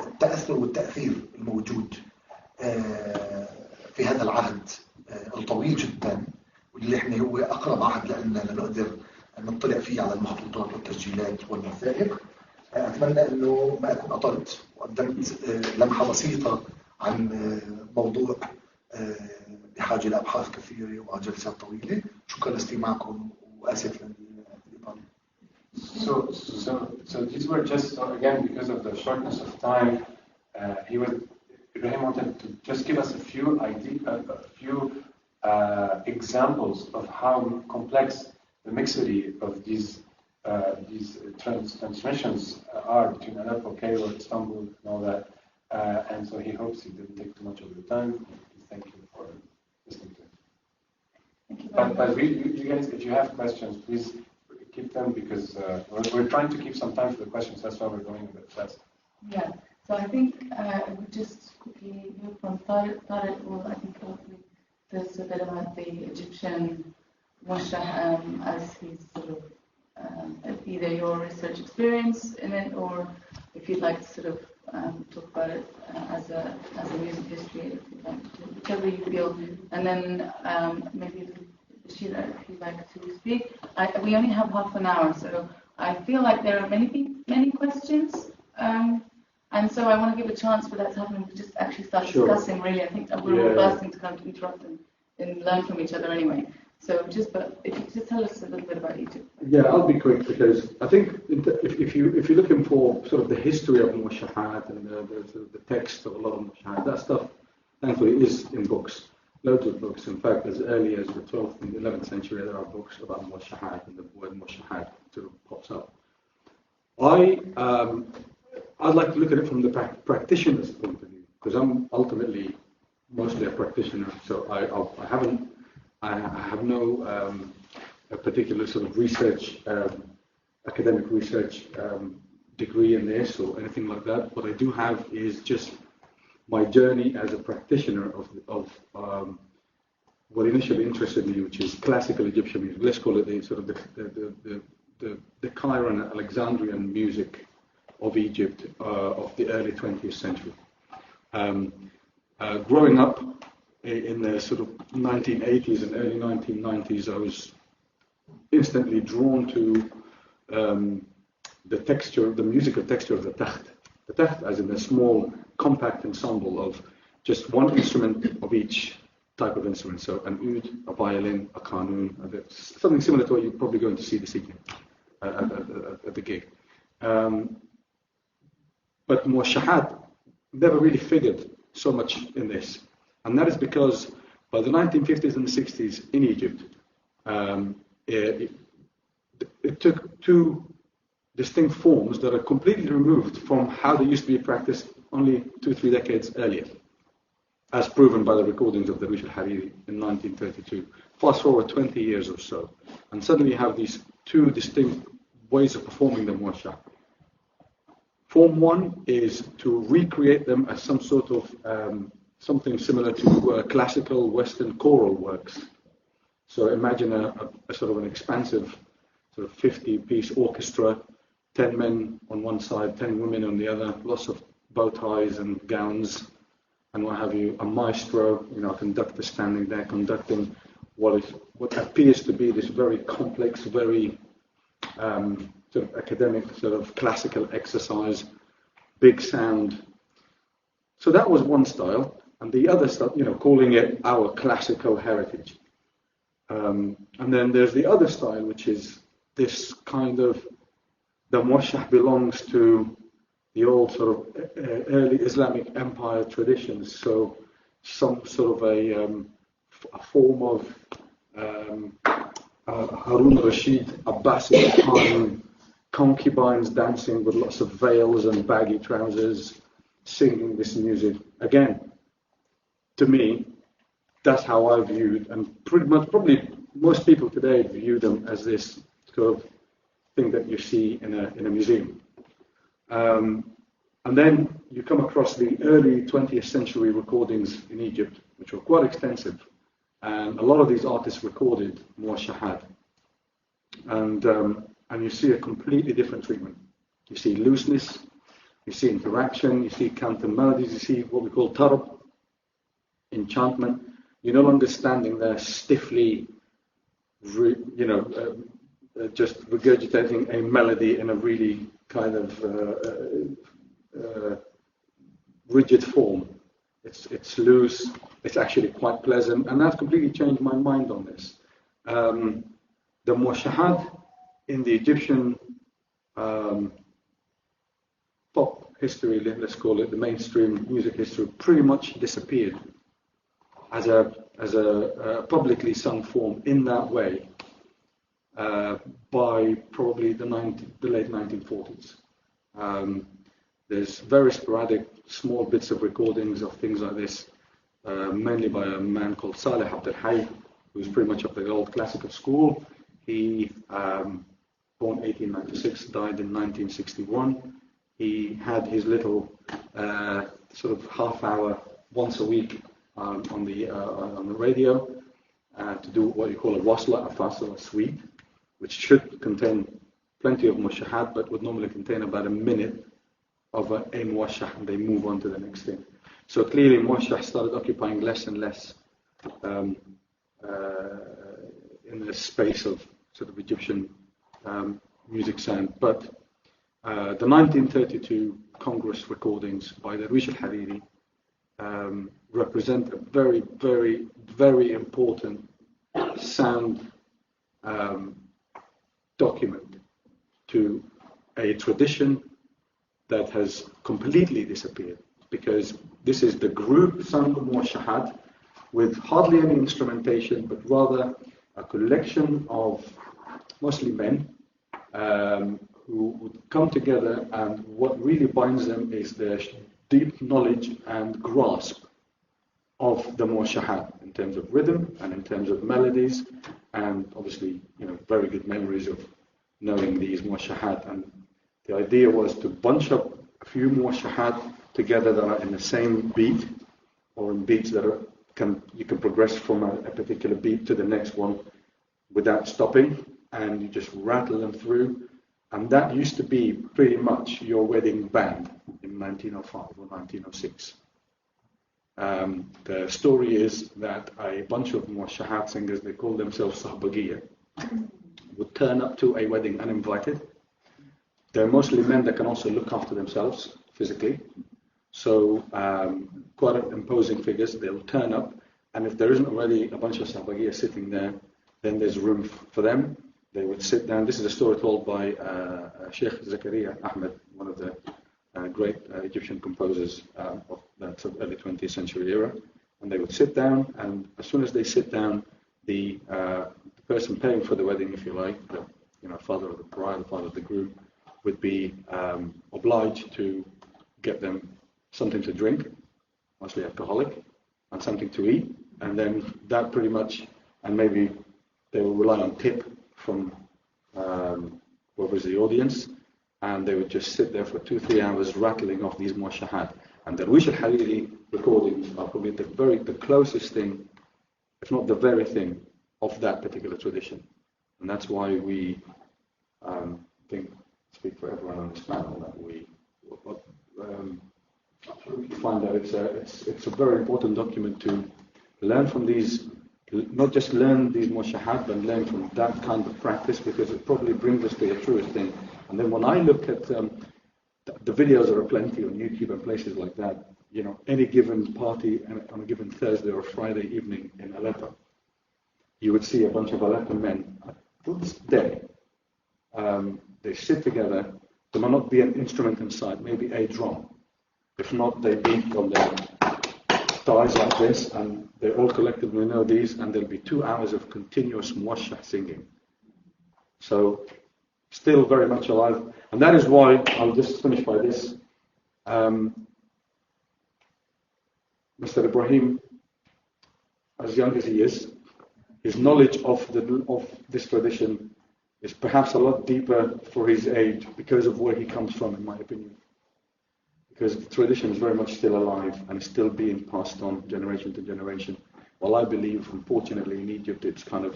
التأثر والتأثير الموجود في هذا العهد الطويل جدا، واللي احنا هو أقرب عهد لنا لنقدر نطلع فيه على المخطوطات والتسجيلات والوثائق. أتمنى أنه ما أكون أطلت وقدمت لمحة بسيطة عن موضوع بحاجة لأبحاث كثيرة وجلسات طويلة. شكرا لاستماعكم وآسف للإطالة. So these were just, again, because of the shortness of time, Ibrahim wanted to just give us a few examples of how complex the mixity of these transmissions are between Aleppo, Cairo, Istanbul, and all that. And so he hopes he didn't take too much of your time. Thank you for listening to it. But you guys, if you have questions, please keep them, because we're trying to keep some time for the questions. That's why we're going a bit fast. Yeah. So I think we just quickly hear from Tarik, or I think hopefully there's a bit about the Egyptian muwashshah as his sort of either your research experience in it, or if you'd like to sort of talk about it as a music history, if you'd like to, whichever you feel. And then maybe Bashir, if you'd like to speak. We only have half an hour, so I feel like there are many questions. And so I want to give a chance for that to happen. We just actually start discussing. Really, I think we're all bursting to kind of interrupt and learn from each other anyway. So but if you could just tell us a little bit about Egypt. Yeah, I'll be quick, because I think if you're looking for sort of the history of muwashshahat and the text of a lot of muwashshahat, that stuff thankfully is in books, loads of books. In fact, as early as the 12th and 11th century, there are books about muwashshahat, and the word muwashshahat sort of pops up. I'd like to look at it from the practitioner's point of view, because I'm ultimately mostly a practitioner, so I have no a particular sort of research, academic research degree in this or anything like that. What I do have is just my journey as a practitioner of what initially interested me, which is classical Egyptian music. Let's call it the sort of the Cairo and Alexandrian music of Egypt of the early 20th century. Growing up in the sort of 1980s and early 1990s, I was instantly drawn to the texture, the musical texture of the taht. The taht, as in a small, compact ensemble of just one instrument of each type of instrument. So an oud, a violin, a qanun, something similar to what you're probably going to see this evening at the gig. But muwashshahat never really figured so much in this. And that is because by the 1950s and the 60s in Egypt, it took two distinct forms that are completely removed from how they used to be practiced only 2-3 decades earlier, as proven by the recordings of the Darush al-Hariri in 1932. Fast forward 20 years or so, and suddenly you have these two distinct ways of performing the muwashshah. Form one is to recreate them as some sort of something similar to classical Western choral works. So imagine a sort of an expansive sort of 50-piece orchestra, 10 men on one side, 10 women on the other, lots of bow ties and gowns and what have you, a maestro, a conductor standing there conducting what appears to be this very complex, very sort of academic, sort of classical exercise, big sound. So that was one style, and the other stuff, calling it our classical heritage. And then there's the other style, which is this kind of, the muwashshah belongs to the old sort of early Islamic empire traditions. So some sort of a form of Harun Rashid, Abbasid Khan, concubines dancing with lots of veils and baggy trousers, singing this music. Again, to me, that's how I viewed, and pretty much probably most people today view them as this sort of thing that you see in a museum. And then you come across the early 20th century recordings in Egypt, which were quite extensive. And a lot of these artists recorded muwashshahat. And you see a completely different treatment. You see looseness, you see interaction, you see counter melodies, you see what we call tarab, enchantment. You're no longer standing there stiffly, just regurgitating a melody in a really kind of rigid form. It's loose, it's actually quite pleasant, and that's completely changed my mind on this. The muwashshahat in the Egyptian pop history, let's call it, the mainstream music history, pretty much disappeared as a publicly sung form in that way by probably the late 1940s. There's very sporadic, small bits of recordings of things like this, mainly by a man called Salahiddeen, who's pretty much of the old classical school. He, born 1896, died in 1961. He had his little sort of half-hour once a week on the radio to do what you call a wasla, a fasl, a suite, which should contain plenty of muwashshahat, but would normally contain about a minute of a muwashshah, and they move on to the next thing. So clearly muwashshah started occupying less and less in the space of sort of Egyptian music sound. But the 1932 Congress recordings by the Darwish al-Hariri represent a very, very, very important sound document to a tradition that has completely disappeared, because this is the group sung muwashshahat with hardly any instrumentation, but rather a collection of mostly men who would come together, and what really binds them is their deep knowledge and grasp of the muwashshahat in terms of rhythm and in terms of melodies, and obviously, very good memories of knowing these muwashshahat. And the idea was to bunch up a few muwashshahat together that are in the same beat, or in beats that you can progress from a particular beat to the next one without stopping, and you just rattle them through. And that used to be pretty much your wedding band in 1905 or 1906. The story is that a bunch of muwashshahat singers, they call themselves sahbagiyya, would turn up to a wedding uninvited. They're mostly men that can also look after themselves physically. So quite imposing figures. They'll turn up, and if there isn't already a bunch of sahbagiyya sitting there, then there's room for them. They would sit down. This is a story told by Sheikh Zakaria Ahmed, one of the great Egyptian composers of that sort of early 20th century era. And they would sit down, and as soon as they sit down, the person paying for the wedding, if you like, the father of the bride, the father of the groom, would be obliged to get them something to drink, mostly alcoholic, and something to eat, and then that pretty much, and maybe they will rely on tip from whoever's the audience, and they would just sit there for 2-3 hours rattling off these muwashshahat. And the Darwish al-Hariri recordings are probably the closest thing, if not the very thing, of that particular tradition. And that's why we speak for everyone on this panel, that we find that it's a very important document to learn from these, not just learn these muwashshahat, but learn from that kind of practice, because it probably brings us to the truest thing. And then when I look at the videos, there are plenty on YouTube and places like that, any given party on a given Thursday or Friday evening in Aleppo, you would see a bunch of Aleppo men to this day. They sit together. There might not be an instrument inside, maybe a drum. If not, they beat on their styles like this, and they all collectively know these, and there'll be 2 hours of continuous muwashshah singing. So, still very much alive. And that is why, I'll just finish by this. Mr. Ibrahim, as young as he is, his knowledge of this tradition is perhaps a lot deeper for his age because of where he comes from, in my opinion. Because the tradition is very much still alive and is still being passed on generation to generation. While I believe, unfortunately, in Egypt, it's kind of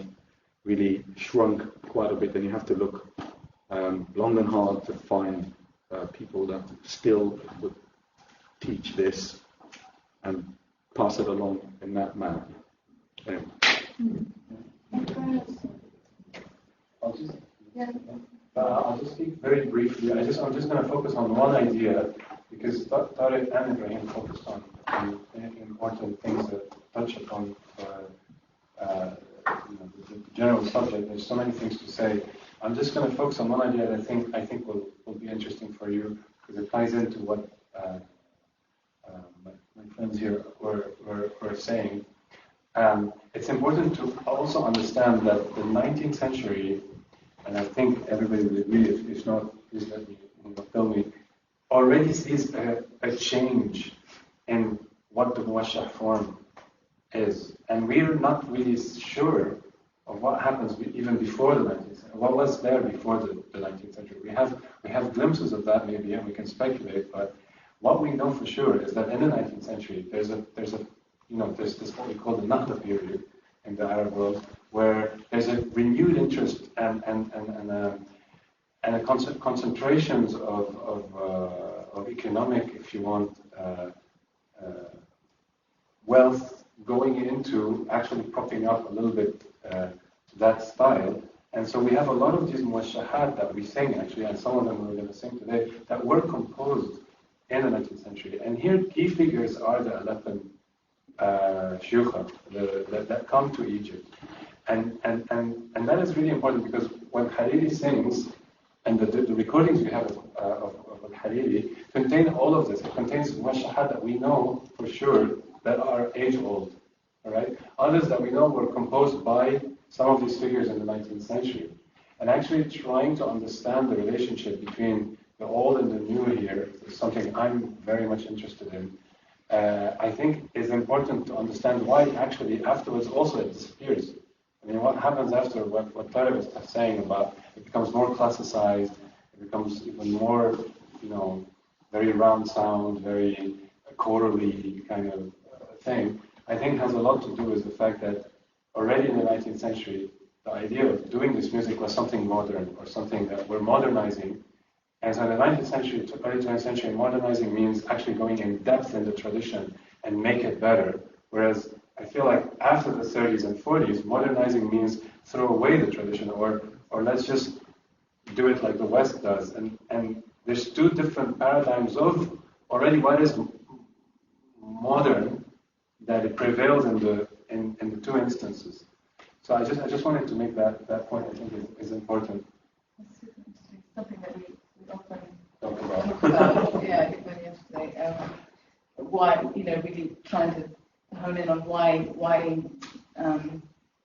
really shrunk quite a bit, and you have to look long and hard to find people that still would teach this and pass it along in that manner. Anyway. I'll just speak very briefly. I'm just going to focus on one idea, because Tarik and Ibrahim focused on important things that touch upon the general subject. There's so many things to say. I'm just going to focus on one idea that I think will be interesting for you, because it ties into what my friends here were saying. It's important to also understand that the 19th century, and I think everybody will agree, if not, please let me tell me, already sees a change in what the muwashshah form is. And we're not really sure of what happens even before the 19th century, what was there before the 19th century. We have glimpses of that maybe, and we can speculate, but what we know for sure is that in the 19th century, there's this what we call the Nahda period in the Arab world, where there's a renewed interest and a concentrations of economic, if you want, wealth going into actually propping up a little bit that style. And so we have a lot of these muwashshahat that we sing actually, and some of them we're going to sing today, that were composed in the 19th century. And here key figures are the Aleppan shuyukh that come to Egypt. And that is really important, because when Hariri sings, and the recordings we have of Hariri contain all of this. It contains muwashshahat that we know for sure that are age-old. All right? Others that we know were composed by some of these figures in the 19th century. And actually trying to understand the relationship between the old and the new here is something I'm very much interested in. I think it's important to understand why actually afterwards also it disappears. I mean, what happens after what Tarik was saying about it becomes more classicized, it becomes even more, very round sound, very chorally kind of thing, I think has a lot to do with the fact that already in the 19th century, the idea of doing this music was something modern, or something that we're modernizing. And so in the 19th century to early 20th century, modernizing means actually going in depth in the tradition and make it better. Whereas I feel like after the 30s and 40s, modernizing means throw away the tradition, or let's just do it like the West does. And there's 2 different paradigms of already what is modern, that it prevails in the 2 instances. So I just wanted to make that point. I think is important. That's super interesting. Something that we often Talk about. talk about. Yeah, even yesterday. Why, really trying to hone in on why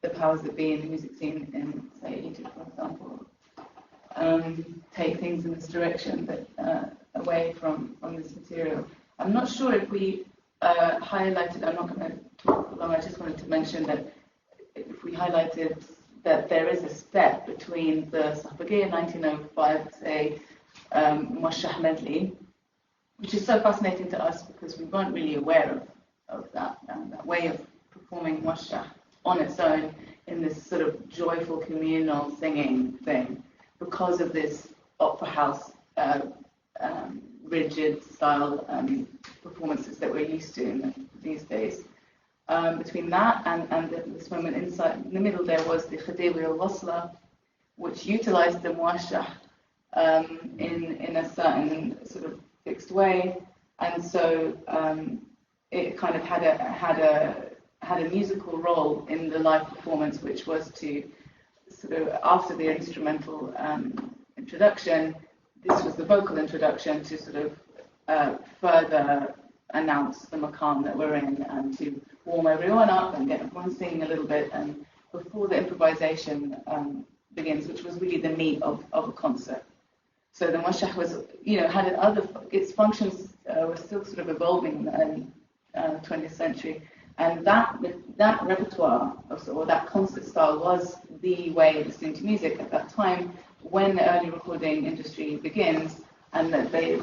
the powers that be in the music scene in, say, Egypt, for example, take things in this direction, but away from this material. I'm not sure if we highlighted, I'm not going to talk long, I just wanted to mention that if we highlighted that there is a step between the Safagir 1905, say, muwashshah medley, which is so fascinating to us because we weren't really aware of that way of performing muwashshah on its own in this sort of joyful communal singing thing, because of this opera house rigid style performances that we're used to these days. Between that and this moment inside, in the middle there was the Khadiwi al-Wasla, which utilized the muwashshah in a certain sort of fixed way, and so it kind of had a musical role in the live performance, which was to sort of, after the instrumental introduction, this was the vocal introduction to sort of further announce the Maqam that we're in and to warm everyone up and get everyone singing a little bit, and before the improvisation begins, which was really the meat of a concert. So the muwashshah was, had its functions were still sort of evolving in the early 20th century, and that repertoire or that concert style was the way of listening to music at that time, when the early recording industry begins, and that they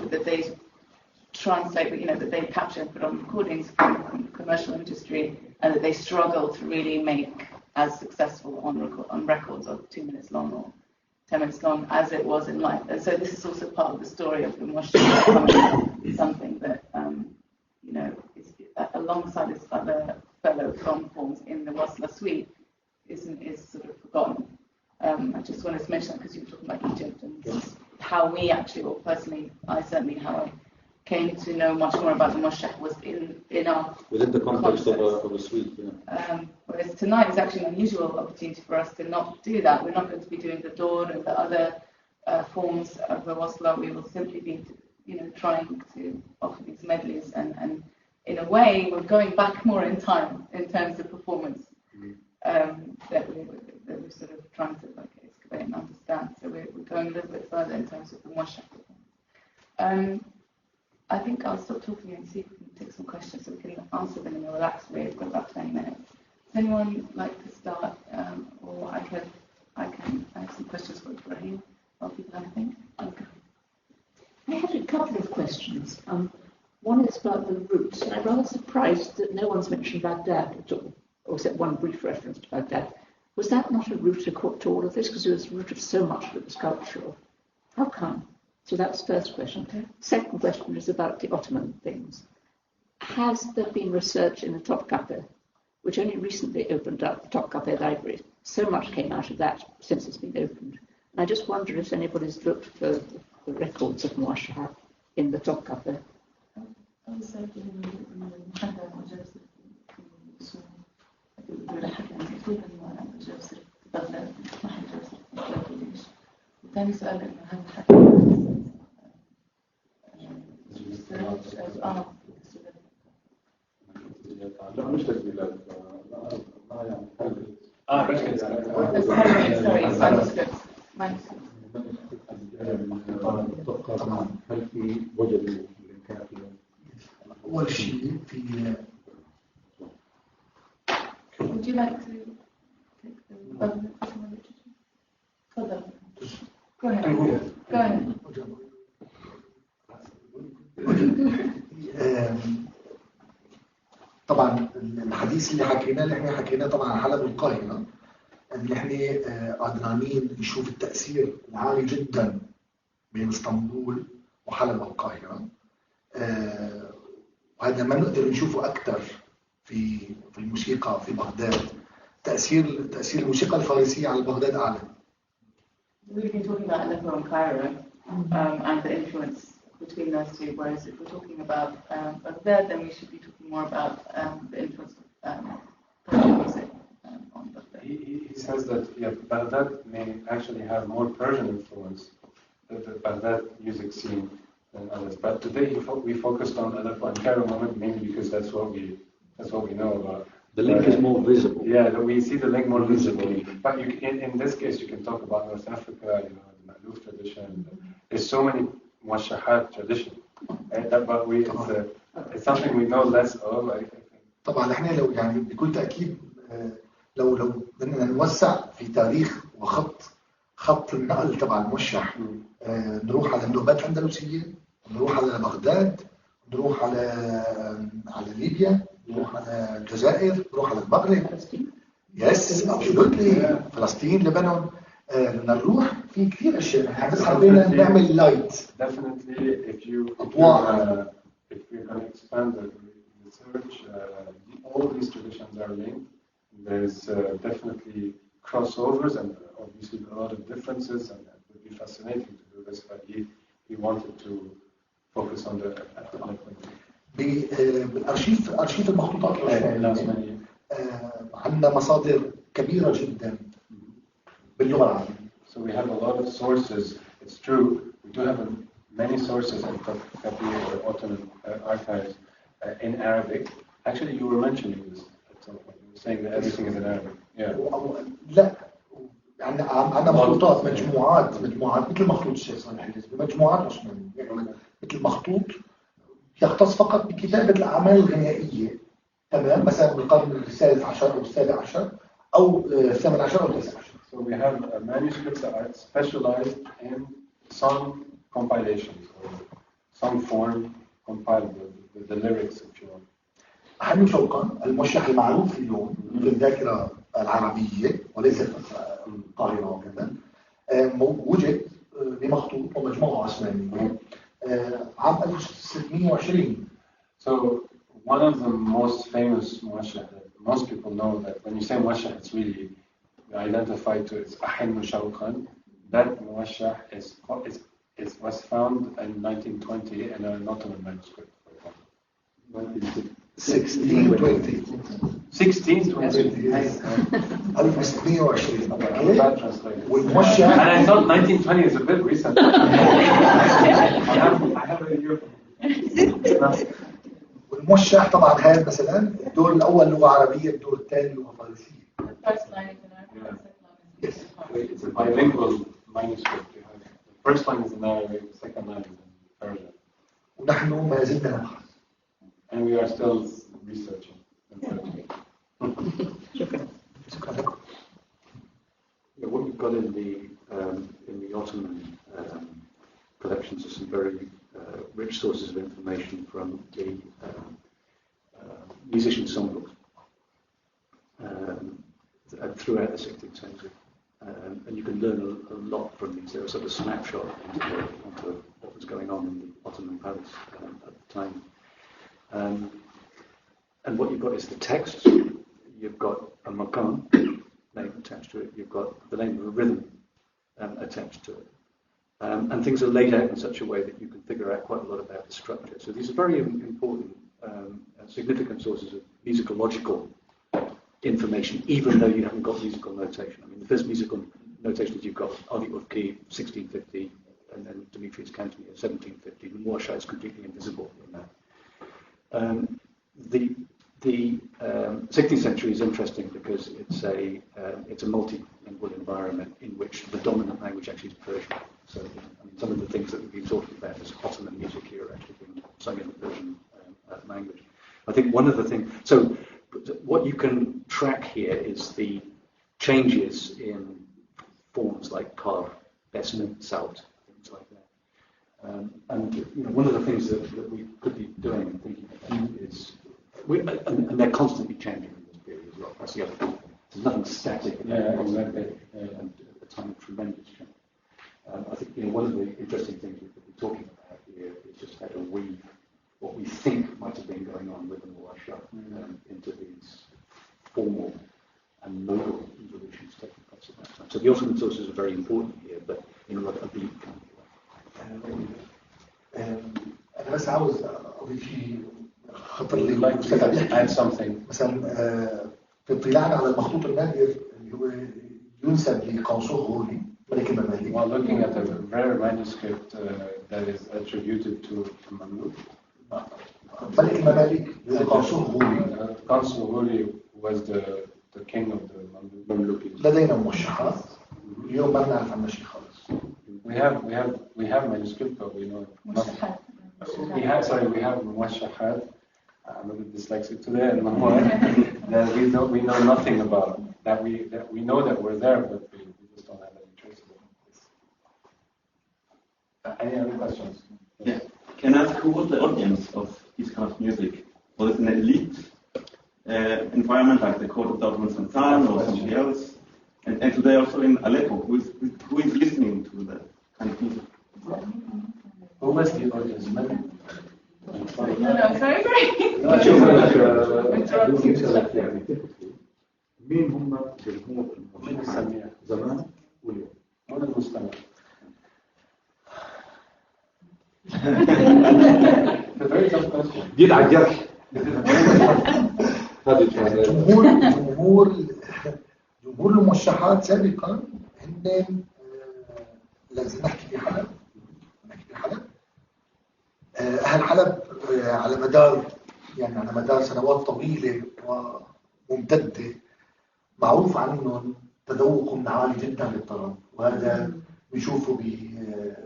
translate, that they capture and put on recordings from the commercial industry, and that they struggle to really make as successful on records of 2 minutes long or 10 minutes long as it was in life. And so this is also part of the story of the muwashshah becoming something that, is alongside its other fellow song forms in the wasla suite is sort of forgotten. I just wanted to mention that because you were talking about Egypt and how we actually, or personally, how I came to know much more about the muwashshah was in our within the context of a suite. Whereas tonight is actually an unusual opportunity for us to not do that. We're not going to be doing the Dawr and the other forms of the wasla. We will simply be, trying to offer these medleys, and in a way, we're going back more in time in terms of performance that we're sort of trying to excavate and understand. So we're going a little bit further in terms of the muwashshah performance. I think I'll stop talking and see if we can take some questions so we can answer them in a relaxed way. We've got about 20 minutes. Does anyone like to start? Or I can have some questions for Ibrahim while people have a think. Okay. I have a couple of questions. One is about the roots, and I'm rather surprised that no one's mentioned Baghdad at all, or except one brief reference to Baghdad. Was that not a root to all of this? Because it was the root of so much that was cultural. How come? So that's the first question. Okay. Second question is about the Ottoman things. Has there been research in the Topkapi, which only recently opened up, the Topkapi Library? So much came out of that since it's been opened. And I just wonder if anybody's looked for the records of muwashshahat in the Topkapi. ثاني سؤال إنه هل لا مش تسجيلات ما يعني هل في وجدوا الكافية؟ أول شيء في Would you like to take the further? Go ahead. Go ahead. طبعا الحديث اللي احنا حكيناه طبعا عن حلب والقاهرة، ان احنا قادرين نشوف التأثير العالي جدا بين اسطنبول وحلب والقاهرة، وهذا ما نقدر نشوفه أكثر في الموسيقى في بغداد. تأثير الموسيقى الفارسية على بغداد أعلى. We've been talking about Aleppo and Cairo and the influence between those two, whereas if we're talking about Baghdad, then we should be talking more about the influence of Persian music on Baghdad. He says that Baghdad may actually have more Persian influence, the Baghdad music scene, than others. But today we focused on Aleppo and Cairo moment mainly because that's what we know about. The link is more visible. Yeah, we see the link more visibly. But in this case, you can talk about North Africa, the Ma'luf tradition. There's so many muwashshahat tradition. But it's something we know less of. I think. طبعا احنا لو يعني بكل تأكيد لو بدنا نوسع في تاريخ خط النقل تبع الموشح، نروح على النوبات الأندلسية، نروح على بغداد، نروح على ليبيا، نروح على الجزائر، نروح على المغرب. يس ابسولوتلي، فلسطين، لبنان، بدنا نروح في كثير اشياء. احنا بس حبينا نعمل لايت. Definitely, if we're going to expand the research, all these traditions are linked. There's definitely crossovers and obviously a lot of differences, and it would be fascinating to do this. But he wanted to focus on the بالارشيف المخطوطات العثمانية عندنا مصادر كبيرة جدا باللغة العربية. So we have a lot of sources. It's true. We do have many sources in Topkapi or Ottoman archives, in Arabic. Actually, you were mentioning this at some point. You were saying that everything is in Arabic. Yeah. لا عندنا مخطوطات مجموعات مثل مخطوط الشيخ صالح الحزبي مجموعات عثمانية يعني مثل مخطوط يختص فقط بكتابة الأعمال الغنائية تمام مثلا بالقرن الثالث عشر أو السابع عشر أو الثامن عشر أو التاسع عشر. So we have manuscripts that are specialized in song compilations or song form compiled the lyrics if you want. أهم شوقا الموشح المعروف اليوم في الذاكرة العربية وليس في القاهرة وكذا وجد بمخطوط ومجموعة عثمانية عام 1620. So one of the most famous muwashshah that most people know that when you say muwashshah it's really identified to its أحن شوقا. That muwashshah was found in 1920 in an Ottoman manuscript. 1620 والموشح and I thought 1920 is a bit recent. I have a year. والموشح طبعا هذا مثلا الدور الأول لغة عربية الدور الثاني لغة فارسية. It's a bilingual manuscript. The first line is in Arabic, the second line is in Persian. ونحن ما زلنا نبحث. And we are still researching. What we've got in the Ottoman collections are some very rich sources of information from the musician songbooks throughout the 16th century. And you can learn a lot from these. They're a sort of snapshot into what was going on in the Ottoman palace at the time. And what you've got is the text. You've got a maqam name attached to it. You've got the name of a rhythm attached to it. And things are laid out in such a way that you can figure out quite a lot about the structure. So these are very important, significant sources of musicological information, even though you haven't got musical notation. I mean, the first musical notations you've got are the Urki, 1650, and then Dimitri's Cantonnier, 1750. The muwashshah is completely invisible in that. The 16th century is interesting because it's a multilingual environment in which the dominant language actually is Persian. So I mean, some of the things that we've been talking about as Ottoman music here are actually being sung in the Persian language. I think one of the things, so what you can track here is the changes in forms like kar, besmen, salt, things like that. And one of the things that we could be doing and thinking about is, and they're constantly changing in this period as well. That's the other thing. There's nothing static about exactly. And at the time of tremendous change. I think one of the interesting things we could be talking about here is just how to weave what we think might have been going on with the muwashshah into these formal and modal evolutions taking place at that time. So the Ottoman sources are very important here, but in a deep kind of way. أنا بس عاوز أضيف شيء خطر لي add something. مثلا في اطلاعنا على المخطوط النادر اللي هو ينسب لقوصوه غولي ملك المماليك. While looking at a rare manuscript that is attributed to Mamluk. ملك المماليك قوصوه غولي. Qansu Ghuli was the king of the Mamluks. لدينا موشحات اليوم ما بنعرف عنها شيء خالص. We have manuscript, but we know nothing. We have muwashshahat. I'm a bit dyslexic today, and that we know nothing about. That we know that we're there, but we just don't have any trace of it. Any other questions? Yeah. Can I ask who was the audience of this kind of music? Was it an elite environment like the court of the Ottoman Sultan or something else? And today also in Aleppo, who is listening to that kind of music? Who was the audience? No, sorry. مين هم جمهور الموشحات زمان واليوم؟ من المستمع؟ It's a very tough question. جيل على الجرح. جمهور الموشحات سابقا هن لازم نحكي في حلب. أهل حلب على مدار يعني على مدار سنوات طويلة وممتدة معروف عنهم تذوقهم عالي جدا للطرب، وهذا بنشوفه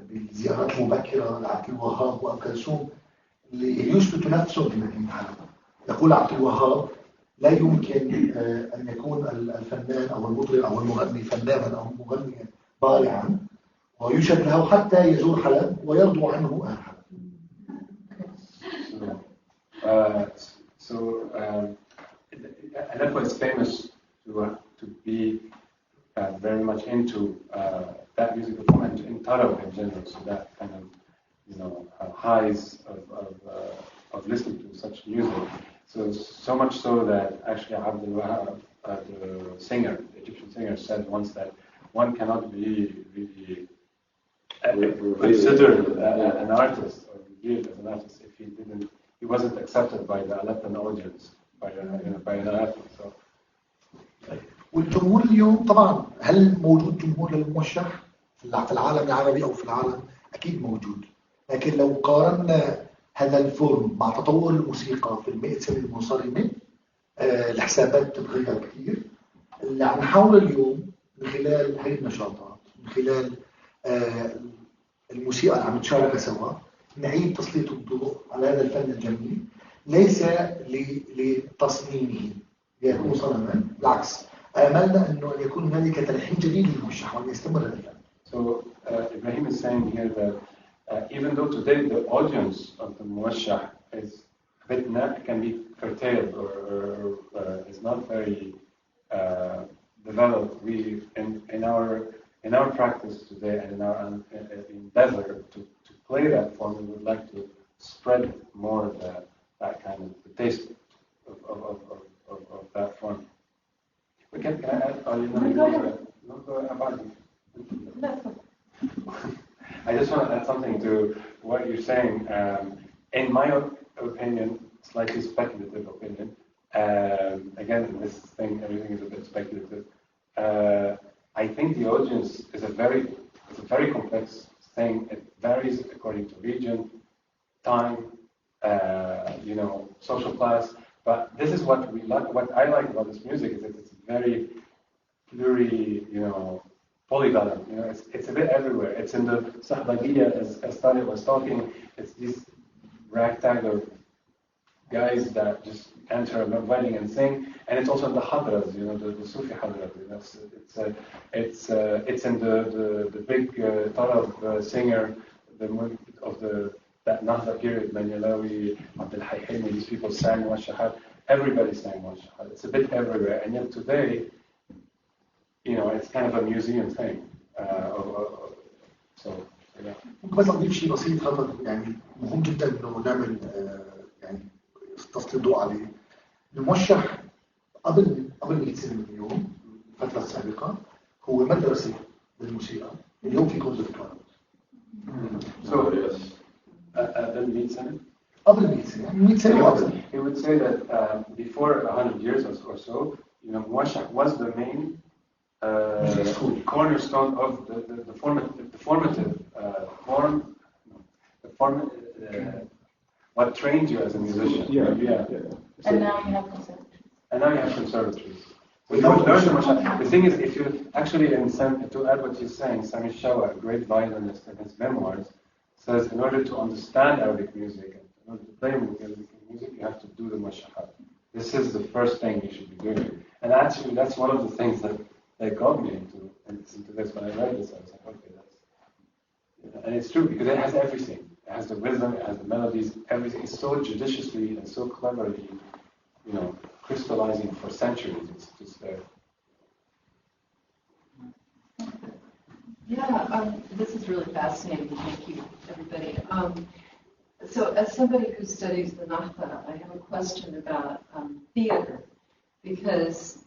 بالزيارات المبكرة لعبد الوهاب وأم كلثوم اللي يثبتوا نفسهم في مدينة حلب. يقول عبد الوهاب لا يمكن أن يكون الفنان أو المطرب أو المغني فنانا أو مغنيا بارعا ويشهد له حتى يزور حلب ويرضوا عنه أهل حلب. Aleppo is famous to be very much into that musical form and in Tarab in general. So that kind of, you know, highs of listening to such music. So much so that actually Abdul Wahab, the singer, the Egyptian singer, said once that one cannot be really considered an artist or revered as an artist if he wasn't accepted by the Aleppan audience, by an Aleppo. So. والجمهور اليوم طبعا هل موجود جمهور للموشح في العالم العربي او في العالم؟ اكيد موجود، لكن لو قارنا هذا الفورم مع تطور الموسيقى في ال100 سنه المنصرمه الحسابات بتتغير كثير. اللي عم نحاول اليوم من خلال هذه النشاطات، من خلال الموسيقى اللي عم نتشاركها سوا، نعيد تسليط الضوء على هذا الفن الجميل، ليس لتصميمه ليكون صنما، بالعكس آملنا أنه يكون هنالك تلحين جديد للموشح وأن يستمر هذا الفن. So Ibrahim is saying here that even though today the audience of the muwashshah is a bit can be curtailed or is not very developed, we in our practice today and in our endeavor to play that form, we would like to spread more that kind of the taste of that form. Can I add? Go ahead. I just want to add something to what you're saying. In my opinion, slightly speculative opinion, again, this thing, everything is a bit speculative. I think the audience is a very complex thing. It varies according to region, time, social class. But this is what we like. What I like about this music is that it's very polyvalent. It's a bit everywhere. It's in the Sahbagiyya, as Tarik was talking. It's these ragtag of guys that just enter a wedding and sing, and it's also in the hadras, the Sufi hadras. It's in the big Tarab singer, that Nahda period, Manyalawi, Abdul Hayhimi, these people sang muwashshahat. Everybody sang muwashshahat. It's a bit everywhere, and yet today, it's kind of a museum thing. ممكن بس أضيف شيء بسيط هذا يعني مهم جدا إنه نعمل يعني تسليط الضوء عليه. الموشح قبل 100 سنة من اليوم، الفترة السابقة، هو مدرسة للموسيقى. اليوم في كونسرفتوار. قبل 100 سنة؟ قبل 100 سنة، 100 سنة قبل. He would say that before 100 years or so, muwashsah was the main cornerstone of the formative form, what trained you as a musician. Yeah. And now you have conservatories. So you learn the muwashsah. The thing is, if you actually, to add what he's saying, Sami Shawa, a great violinist in his memoirs, says in order to understand Arabic music, in order to play Arabic music, you have to do the muwashshahat. This is the first thing you should be doing. And actually, that's one of the things that got me into this. When I read this, I was like, okay, and it's true because it has everything. It has the rhythm, it has the melodies, everything. It's so judiciously and so cleverly, crystallizing for centuries. It's just there. Yeah, this is really fascinating. Thank you, everybody. So as somebody who studies the Nahda, I have a question about theater, because,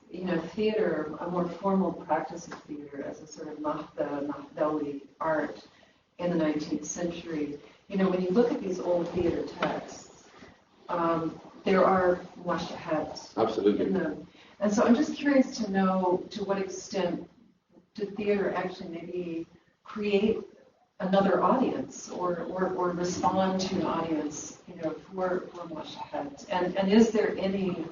theater, a more formal practice of theater as a sort of Nahdawi art in the 19th century, when you look at these old theater texts, there are muwashshahat in them. And so I'm just curious to know to what extent did theater actually maybe create another audience or respond to an audience, for muwashshahat? And is there any,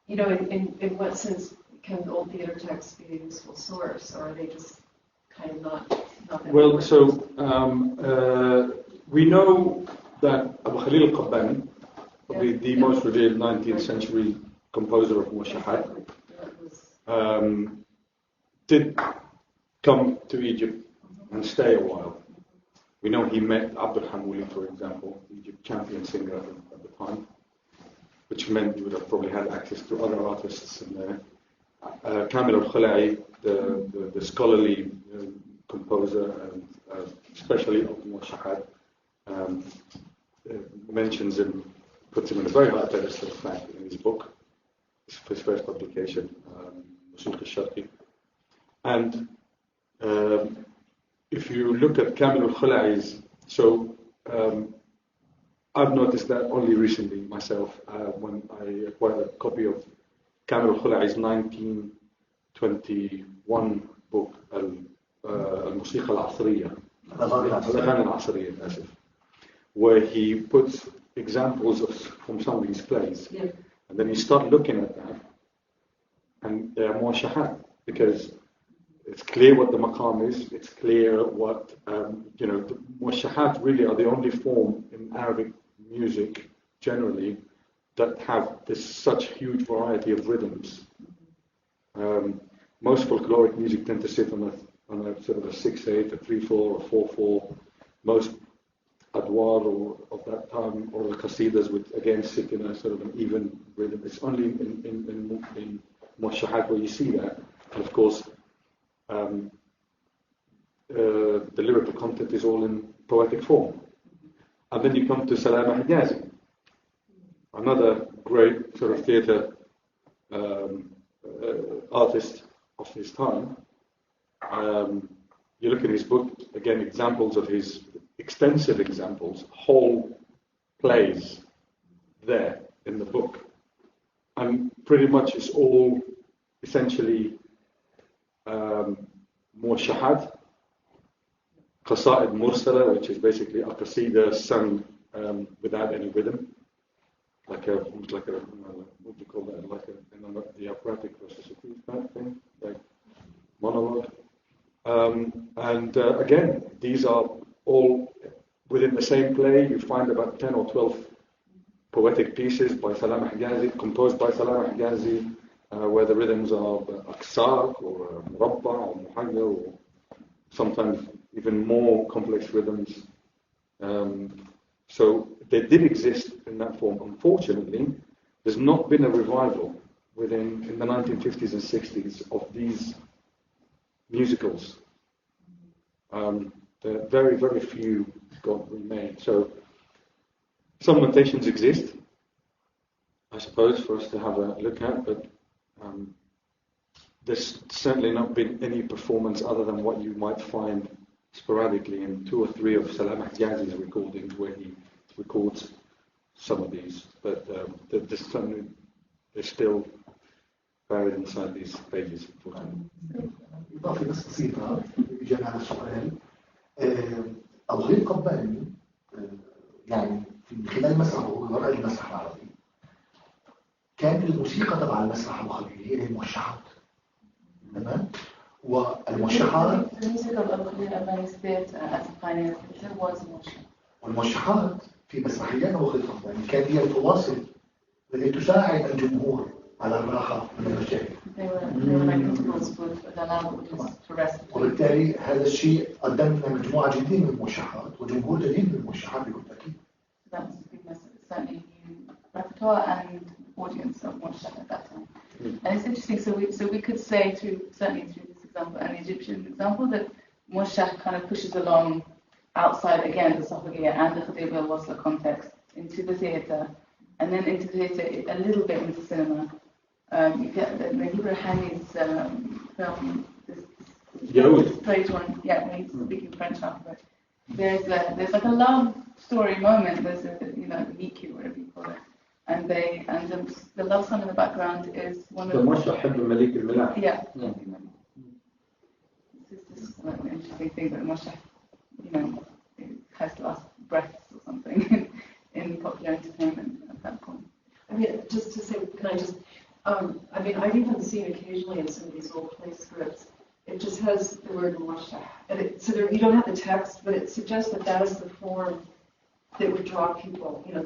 in what sense can old theater texts be a useful source, or are they just kind of not that Well, important? so we know that Abu Khalil al-Qabbani, probably the most revered 19th century composer of muwashshahat, did come to Egypt and stay a while. We know he met Abdul Hamouli, for example, the Egypt champion singer at the time, which meant he would have probably had access to other artists in there. Kamil al-Khula'i, the scholarly composer, and especially of muwashshahat, mentions him, puts him in a very high pedestal, in fact, in his book, his first publication, Muwashshahat al-Sharqi. And if you look at Kamil al-Khula'i's, so I've noticed that only recently myself, when I acquired a copy of Kamil al-Khula'i's 1921 book, Al-Musiqa al-Asriya, Al-Aghani al-Asriya, where he puts examples from some of his plays. Yeah. And then you start looking at that, and they're muwashshahat, because it's clear what the maqam is, it's clear what, the muwashshahat really are the only form in Arabic music generally that have this such huge variety of rhythms. Most folkloric music tend to sit on a sort of a 6/8, a 3/4, or 4/4. Most adwar of that time, or the qasidas would again sit in a sort of an even rhythm. It's only in muwashshahat where you see that. And of course, the lyrical content is all in poetic form. And then you come to Salama Hijazi, another great sort of theatre artist of his time. You look at his book, again, examples of his extensive examples, whole plays there in the book. And pretty much it's all essentially muwashshahat, qasaid mursala, which is basically a qasida sung without any rhythm, like a what do you call that? Like the operatic process type thing, like monologue. And again, these are all within the same play. You find about 10 or 12 poetic pieces by Salama Hijazi, composed by Salama Hijazi, where the rhythms are aksar or murabba or muhayya, or sometimes even more complex rhythms. So they did exist in that form. Unfortunately, there's not been a revival in the 1950s and 60s of these musicals. There are very, very few got remade. So some notations exist, I suppose, for us to have a look at, but there's certainly not been any performance other than what you might find sporadically in 2 or 3 of Salama Hijazi's recordings, where he records some of these. But they're still buried inside these pages, unfortunately. إضافة بس بسيطة إجابة على السؤال. أبو خليل القباني يعني من خلال مسرحه وراء المسرح العربي كان الموسيقى تبع المسرح أبو خليل هي الموشحات. تمام؟ والموشحات The music of Abu Khalil al-Qabbani's theatre as a pioneer theatre was muwashshahat. والموشحات في مسرحيات أبو خليل القباني كانت هي الفواصل التي تساعد الجمهور على الراحة من المشاهد. They were like intervals that allow audience to rest. وبالتالي هذا الشيء قدم لنا مجموعة جديدة من الموشحات وجمهور جديد من الموشحات بكل تأكيد. That's because it's certainly new repertoire and audience of muwashshahat at that time. And it's interesting. So we could say certainly through this example and the Egyptian example that muwashshahat kind of pushes along outside again the Safawiyya and the Khadija al-Wasla context into the theatre, and then into the theatre a little bit into cinema. You get the Ibrahim's film, this stage one, when he's speaking French afterwards. There's like a love story moment. There's a Miku, whatever you call it, and the love song in the background is one of the muwashshahat. yeah. This is an interesting thing that muwashshahat you know, has last breaths or something in popular entertainment at that point. I mean, just to say, can I just, I mean, I've even seen occasionally in some of these old play scripts, it just has the word muwashshah. And so there, you don't have the text, but it suggests that that is the form that would draw people. You know,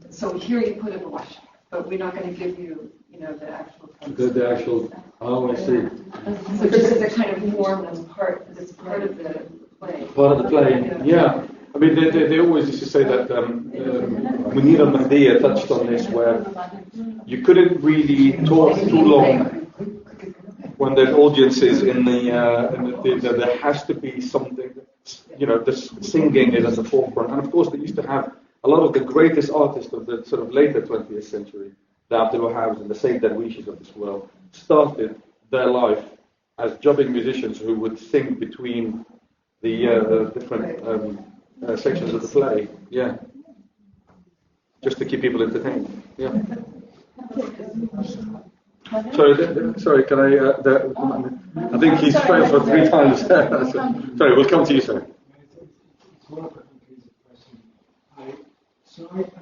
so here you put a muwashshah, but we're not going to give you, you know, the actual text. The actual, oh, I see. So just as a kind of form that's part of the play. Part of the play, yeah. I mean, they always used to say that Munir al-Mahdiya touched on this, where you couldn't really talk too long when there's audiences in the theatre. There has to be something, you know, the singing is at the forefront. And of course, they used to have a lot of the greatest artists of the sort of later 20th century, the Abdul Wahhabs and the Sayyid Darwishis of this world, started their life as jobbing musicians who would sing between the different sections of the play, yeah, just to keep people entertained, yeah. Sorry, can I think he's failed for 3 times. Sorry, we'll come to you, sir. It's more of a conclusive question.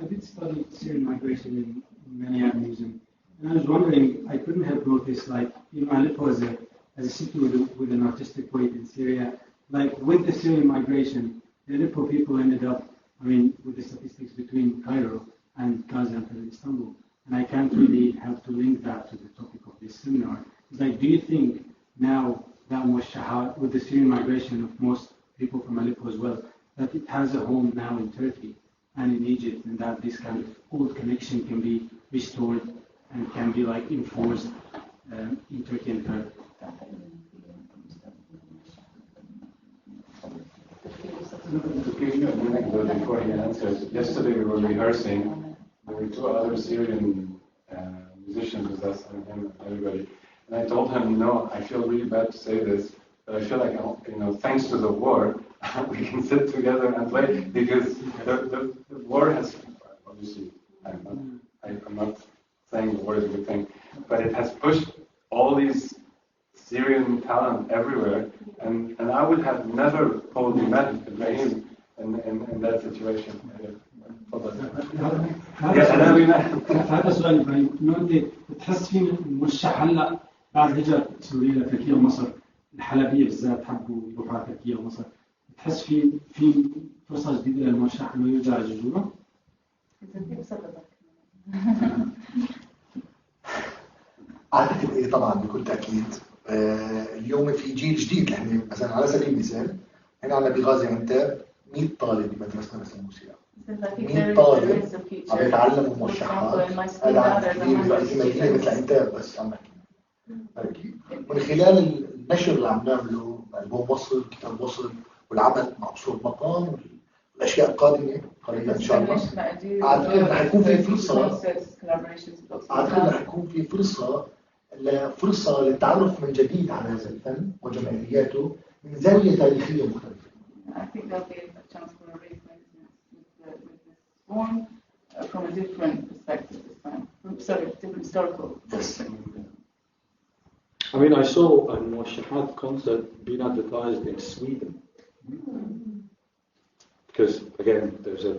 I did study Syrian migration in many avenues, and I was wondering, I couldn't help notice, like, you know, Aleppo as a city with an artistic weight in Syria, like with the Syrian migration, the Aleppo people ended up, I mean, with the statistics between Cairo and Gaziantep and Istanbul. And I can't really help to link that to the topic of this seminar. It's like, do you think now that muwashshahat, with the Syrian migration of most people from Aleppo as well, that it has a home now in Turkey and in Egypt, and that this kind of old connection can be restored and can be like enforced in Turkey and Cairo? Before he answers, yesterday we were rehearsing. There were 2 other Syrian musicians with us, and him, and everybody. And I told him, I feel really bad to say this, but I feel like, you know, thanks to the war, we can sit together and play, because the war has, obviously, I'm not saying the war is a good thing, but it has pushed all these Syrian talent everywhere, and I would have never probably met Ibrahim in that situation. هذا سؤال إبراهيم، إنه أنت بتحس في موشح هلا بعد هجرة سوريا لتركيا ومصر، الحلبية بالذات حبوا يروحوا على تركيا ومصر، بتحس في فرصة جديدة للموشح إنه يرجع لجذوره؟ أعتقد إيه طبعا بكل تأكيد. اليوم في جيل جديد، نحن مثلا على سبيل المثال هنا عندنا بغازيانتب 100 طالب بمدرسة مثل الموسيقى، 100 طالب عم يتعلموا موشحات. هذا في مدينة مثل عنتاب بس عم نحكي من خلال النشر اللي عم نعمله، ألبوم وصل، كتاب وصل، والعمل مع أوكسفورد مقام والأشياء القادمة قريبا إن شاء الله. أعتقد رح يكون في فرصة للتعرف من جديد على هذا الفن وجماهيرياته من زاوية تاريخية مختلفة. I think there'll be a chance for a replacement with this form from a different perspective this time. Sorry, different historical perspective. I mean, I saw a muwashshahat concert being advertised in Sweden. Because, again, there's a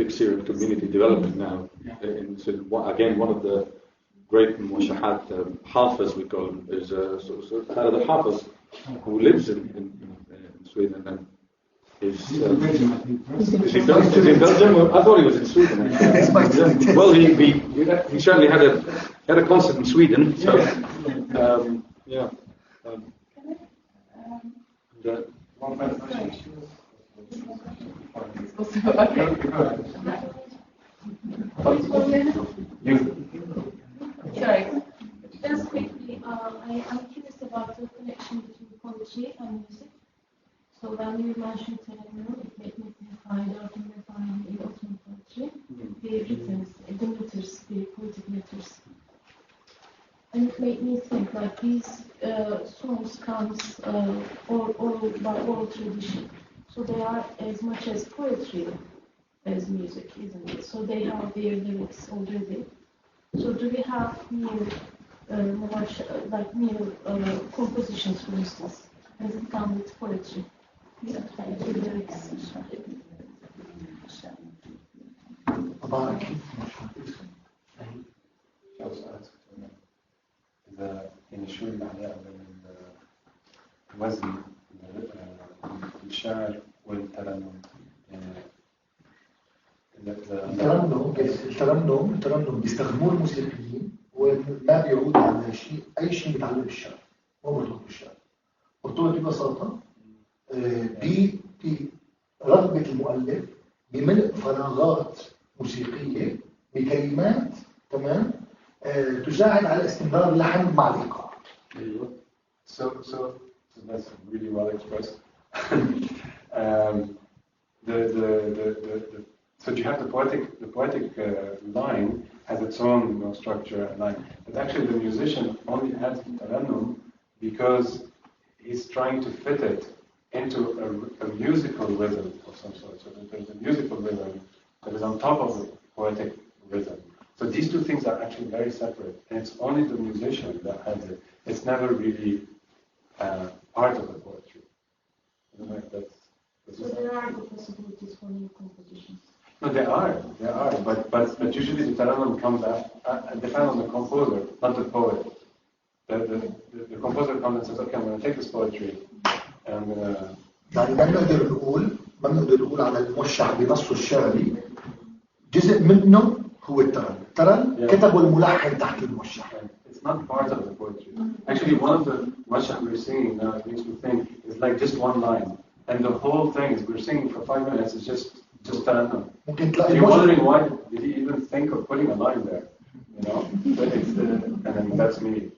big Syrian community developing now. In Sweden. Again, one of the great muwashshahat Hafiz, we call him, is Khalid Hafiz, who lives in Sweden, and is he in Belgium? I thought he was in Sweden. Well, he certainly had a concert in Sweden. So, yeah. One final question. Sorry. Just quickly, I'm curious about the connection between poetry and music. So when you mentioned it made me find out in Ottoman poetry, the rhythms, the meters, the poetic meters. And it made me think like these songs comes all by oral tradition. So they are as much as poetry as music, isn't it? So they have their lyrics already. So do we have new compositions, for instance? Does it come with poetry? طبعا كيف إذا يعني شو العلاقة بين الوزن الشعر والترنم؟ الترنم بيستخدموه الموسيقيين وما بيعود على شيء أي شيء بيتعلق بالشعر، مو مرتبط بالشعر، مرتبط ببساطة برغبة المؤلف بملء فراغات موسيقية بكلمات تمام تساعد على استمرار اللحن مع الإيقاع. So that's really well expressed. So you have the poetic line has its own structure and line, but actually the musician only adds the tarannum because he's trying to fit it into a musical rhythm of some sort. So there's a musical rhythm that is on top of the poetic rhythm. So these two things are actually very separate, and it's only the musician that has it. It's never really part of the poetry. I don't know if that's So there are the possibilities for new compositions. No, there are, but usually the tarannum comes after, depends on the composer, not the poet. The composer comes and says, okay, I'm going to take this poetry, and I'm going to... يعني ما بنقدر نقول على الموشح بنصه الشعري جزء منه هو الترن كتبه الملحن تحت الموشح. It's not part of the poetry. Actually, one of the muwashshah we're singing now, it makes me think, is like just one line. And the whole thing is, we're singing for 5 minutes, it's just tarannum. You're wondering why did he even think of putting a line there, you know? But it's and then that's me.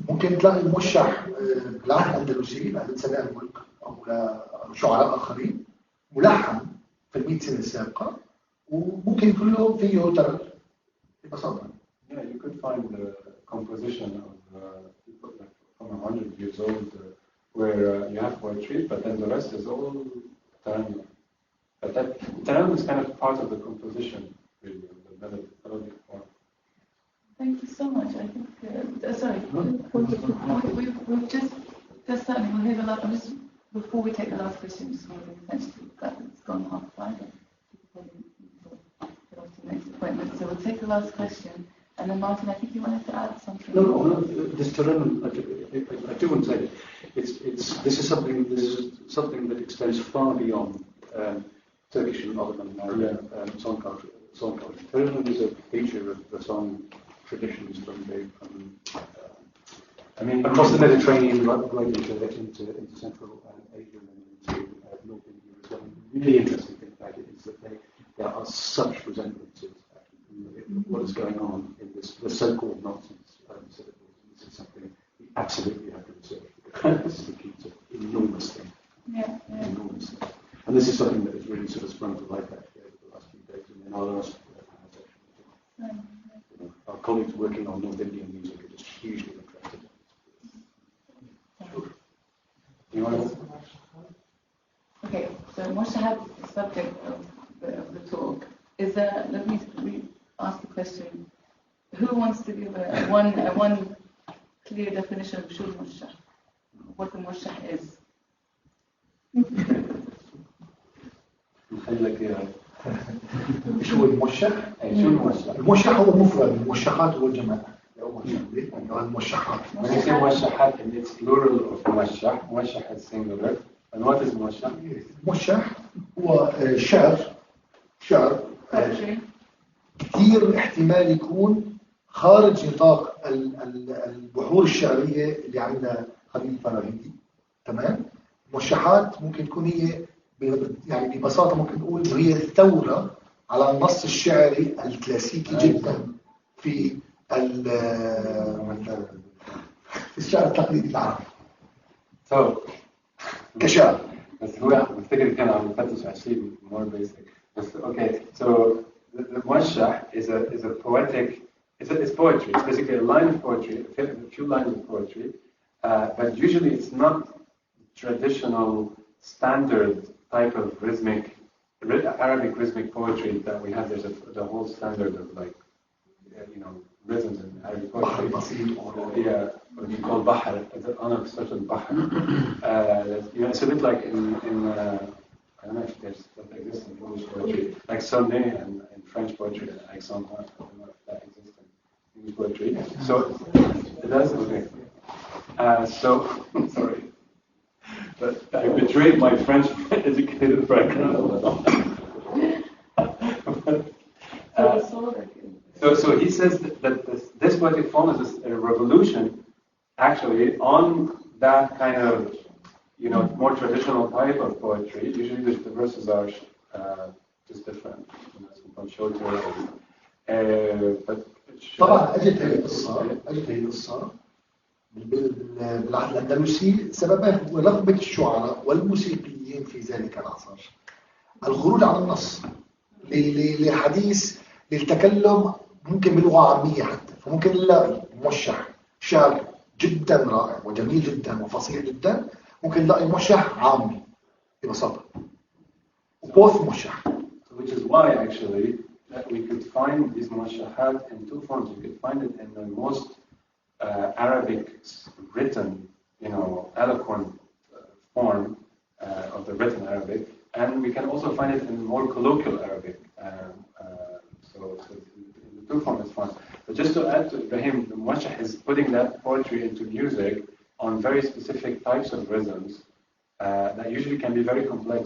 ممكن تلاقي الموشح بالعهد الأندلسي بعد سنة الملك أو لشعراء آخرين ملحن في 100 سنة السابقة وممكن يكون له فيه ترن ببساطة. Yeah, you could find the composition of people from 100 years old where you have poetry, but then the rest is all tarannum. But that tarannum is kind of part of the composition, really, of the melodic form. Thank you so much. I think, sorry, we've just certainly, we'll hear the last, just before we take the last question, just want to essentially that it's gone 5:30. People get off to the next appointment. So we'll take the last question. And then Martin, I think you wanted to add something. No, this tarannum, I do want to say, this is something that extends far beyond Turkish and Ottoman-Arabic song culture. Tarannum is a feature of the song traditions across the Mediterranean, right into Central Asia and into North India as well. The really interesting thing about it is that there are such resemblances. What is going on in the so-called nonsense syllables. This is something we absolutely have to research because this is the key to enormous thing. Enormous thing. And this is something that has really sort of sprung to life actually over the last few days and in our last session. Our colleagues working on North Indian music are just hugely interested. Sure. You want to? Okay, so muwashshahat is the subject of the talk. Is there? Let me ask the question: who wants to give a one clear definition of shul muwashshah? What the muwashshah is? شو الموشح؟ الموشح هو مفرد، الموشحات هو الجماعة. الموشحات. When you say muwashshahat, it's plural of muwashshah. Muwashshah is singular. And what is muwashshah? الموشح هو شعر كثير احتمال يكون خارج نطاق البحور الشعرية اللي عندنا خليل فراهيدي. تمام؟ الموشحات ممكن تكون هي يعني ببساطة ممكن نقول هي الثورة على النص الشعري الكلاسيكي جدا في الشعر التقليدي العربي. كشعر. بس هو بفتكر كان عم يفتش على شيء more basic. بس okay, so the muwashshah is a poetic. It's poetry. It's basically a line of poetry, a few lines of poetry, but usually it's not traditional standard type of Arabic rhythmic poetry that we have. There's the whole standard of like, rhythms and Arabic بحر poetry. بسيط or Yeah, what we call Bahr, on a certain Bahr. It's a bit like in I don't know if there's that exists in English poetry, like sonnet in French poetry, and ensemble. I don't know if that exists in English poetry. So it does. Okay. So sorry, but I betrayed my French educated background. So he says that this poetic form is a revolution, actually, on that kind of, more traditional type of poetry. Usually the verses are just different, sometimes shorter. But طبعا اجت هي القصه بالعهد الاندلسي سببها هو رغبه الشعراء والموسيقيين في ذلك العصر الخروج عن النص لحديث للتكلم ممكن بلغه عاميه حتى فممكن نلاقي موشح شعر جدا رائع وجميل جدا وفصيح جدا ممكن نلاقي موشح عامي ببساطه وبوث موشح. Which is why actually that we could find these muwashshahat in two forms. We could find it in the most Arabic written, eloquent form of the written Arabic, and we can also find it in more colloquial Arabic. So in the two forms is fine. But just to add to Ibrahim, the muwashshah is putting that poetry into music on very specific types of rhythms that usually can be very complex.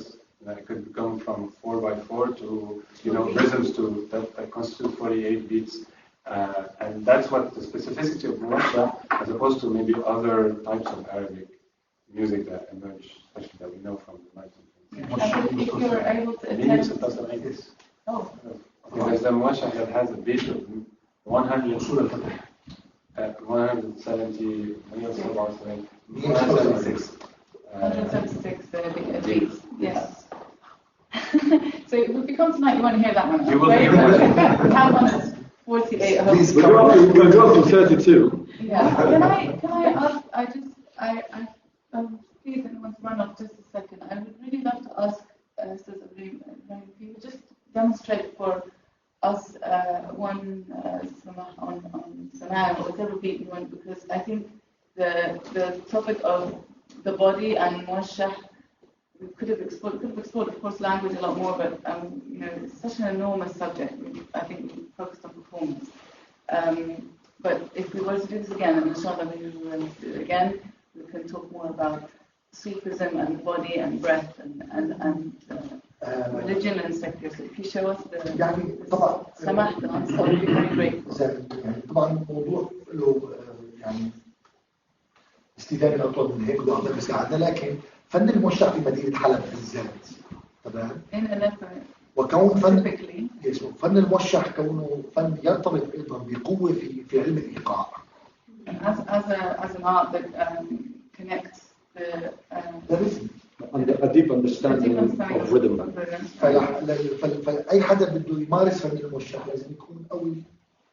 It could come from 4x4 to rhythms that constitute 48 beats, and that's what the specificity of muwashshah, as opposed to maybe other types of Arabic music that emerge, especially that we know from the 19th century. If you were able to attend... There's a muwashshah that has a beat of 170, 176 beats. Yes. So if we come tonight, you want to hear that one. You will hear that. Count on us. 48. We'll go to 32. Yeah. Can I ask? Please, anyone's run off just a second. I would really love to ask Ustaz Ibrahim, if you would just demonstrate for us one samah on Sanaa or whatever beat you want, because I think the topic of the body and muwashshah, we could have explored, of course, language a lot more, but it's such an enormous subject. I think we focused on performance. But if we were to do this again, and inshallah we will do it again, we can talk more about Sufism and body and breath and religion and secular. So if you show us the samah, the answer, we'll be very grateful. طبعا الموضوع له استدامه اطول من هيك وده بيساعدنا لكن فن الموشح في مدينة حلب بالذات تمام وكون فن الموشح كونه فن يرتبط ايضا بقوة في علم الايقاع. As an art that connects the rhythm. A deep understanding of rhythm. فأي حدا بده يمارس فن الموشح لازم يكون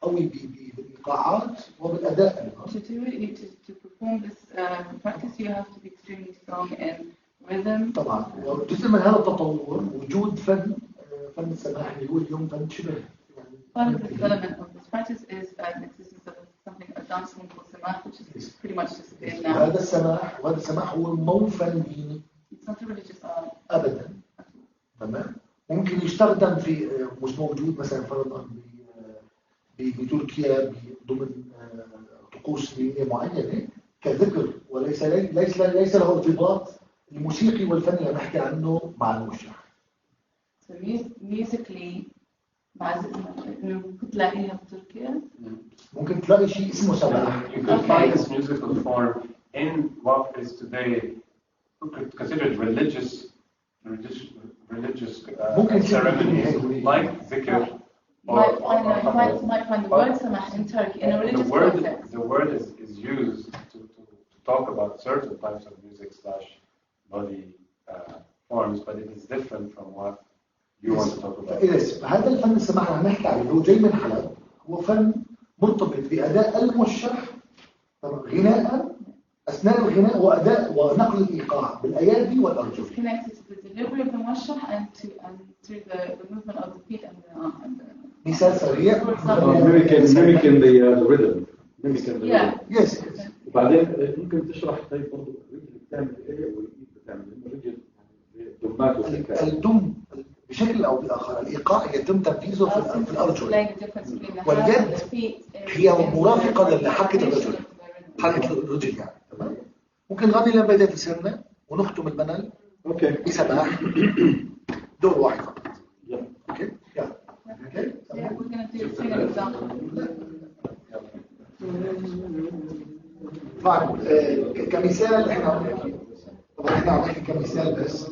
قوي بالإيقاعات وبالأداء. To perform this practice, you have to be extremely strong in rhythm. طبعا وجزء من هذا التطور وجود فن السماح اللي هو اليوم فن شبه. Part of the development of this practice is the existence of something, a dance form called samah, which is pretty much just in now. وهذا السماح هو مو فن ديني. It's not a religious art. أبدا. تمام. ممكن يستخدم في مش موجود مثلا فرضا بتركيا ضمن طقوس دينية معينة كذكر وليس له ارتباط الموسيقي والفن اللي نحكي عنه مع الموشح. So musically ممكن تلاقيها بتركيا. ممكن تلاقي شيء اسمه سماح. You could find this musical form in what is today considered religious ceremonies like zikr. Might find the word samah in Turkey in a religious context. The word is used to talk about certain types of music / body forms, but it is different from what you want to talk about. هذا الفن السماح اللي نحكي عليه هو جاي من حلب هو فن مرتبط بأداء الموشح غناء أثناء الغناء وأداء ونقل الإيقاع بالأيادي والأرجل. Connected to the delivery of the muwashshah and to the movement of the feet and the مثال سريع. Mimicking the rhythm. Yeah. Yes. وبعدين ممكن تشرح طيب برضه الرجل بتعمل ايه والايد بتعمل ايه؟ الرجل دمات وذكاء. الدم بشكل او باخر الايقاع يتم تنفيذه في الارجل، واليد هي مرافقه لحركه الرجل، حركه الرجل يعني. تمام. ممكن نغني لما بدايه السنه ونختم المنال اوكي بسماح دور واحد فقط. اوكي يلا. اوكي Yeah, we're going to do an example. طبعا كمثال طبعا احنا عم نحكي كمثال بس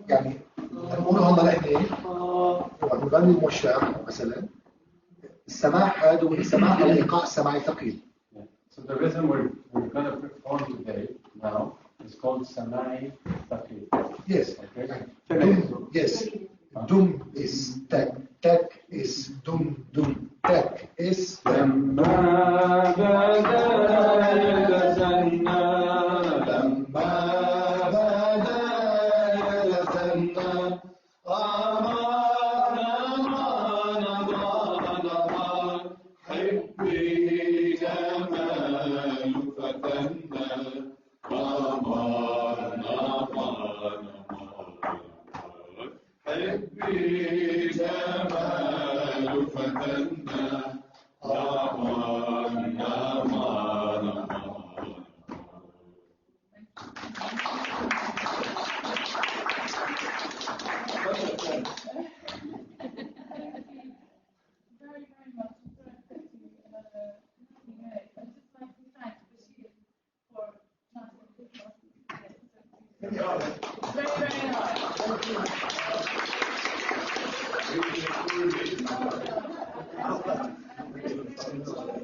يعني نقول هون نحن نغني الموشح مثلا، السماح هذا والسماح على ايقاع السماعي ثقيل. So the rhythm we're going to perform today now is called Samai Taqi. Yes. Okay. Dum, yes. Dum is tak, tak is dum, dum, tak is. لما بدا يتسنى لما بدا يتسنى حبي جمال فتنا حبي جمال فتنا Thank you.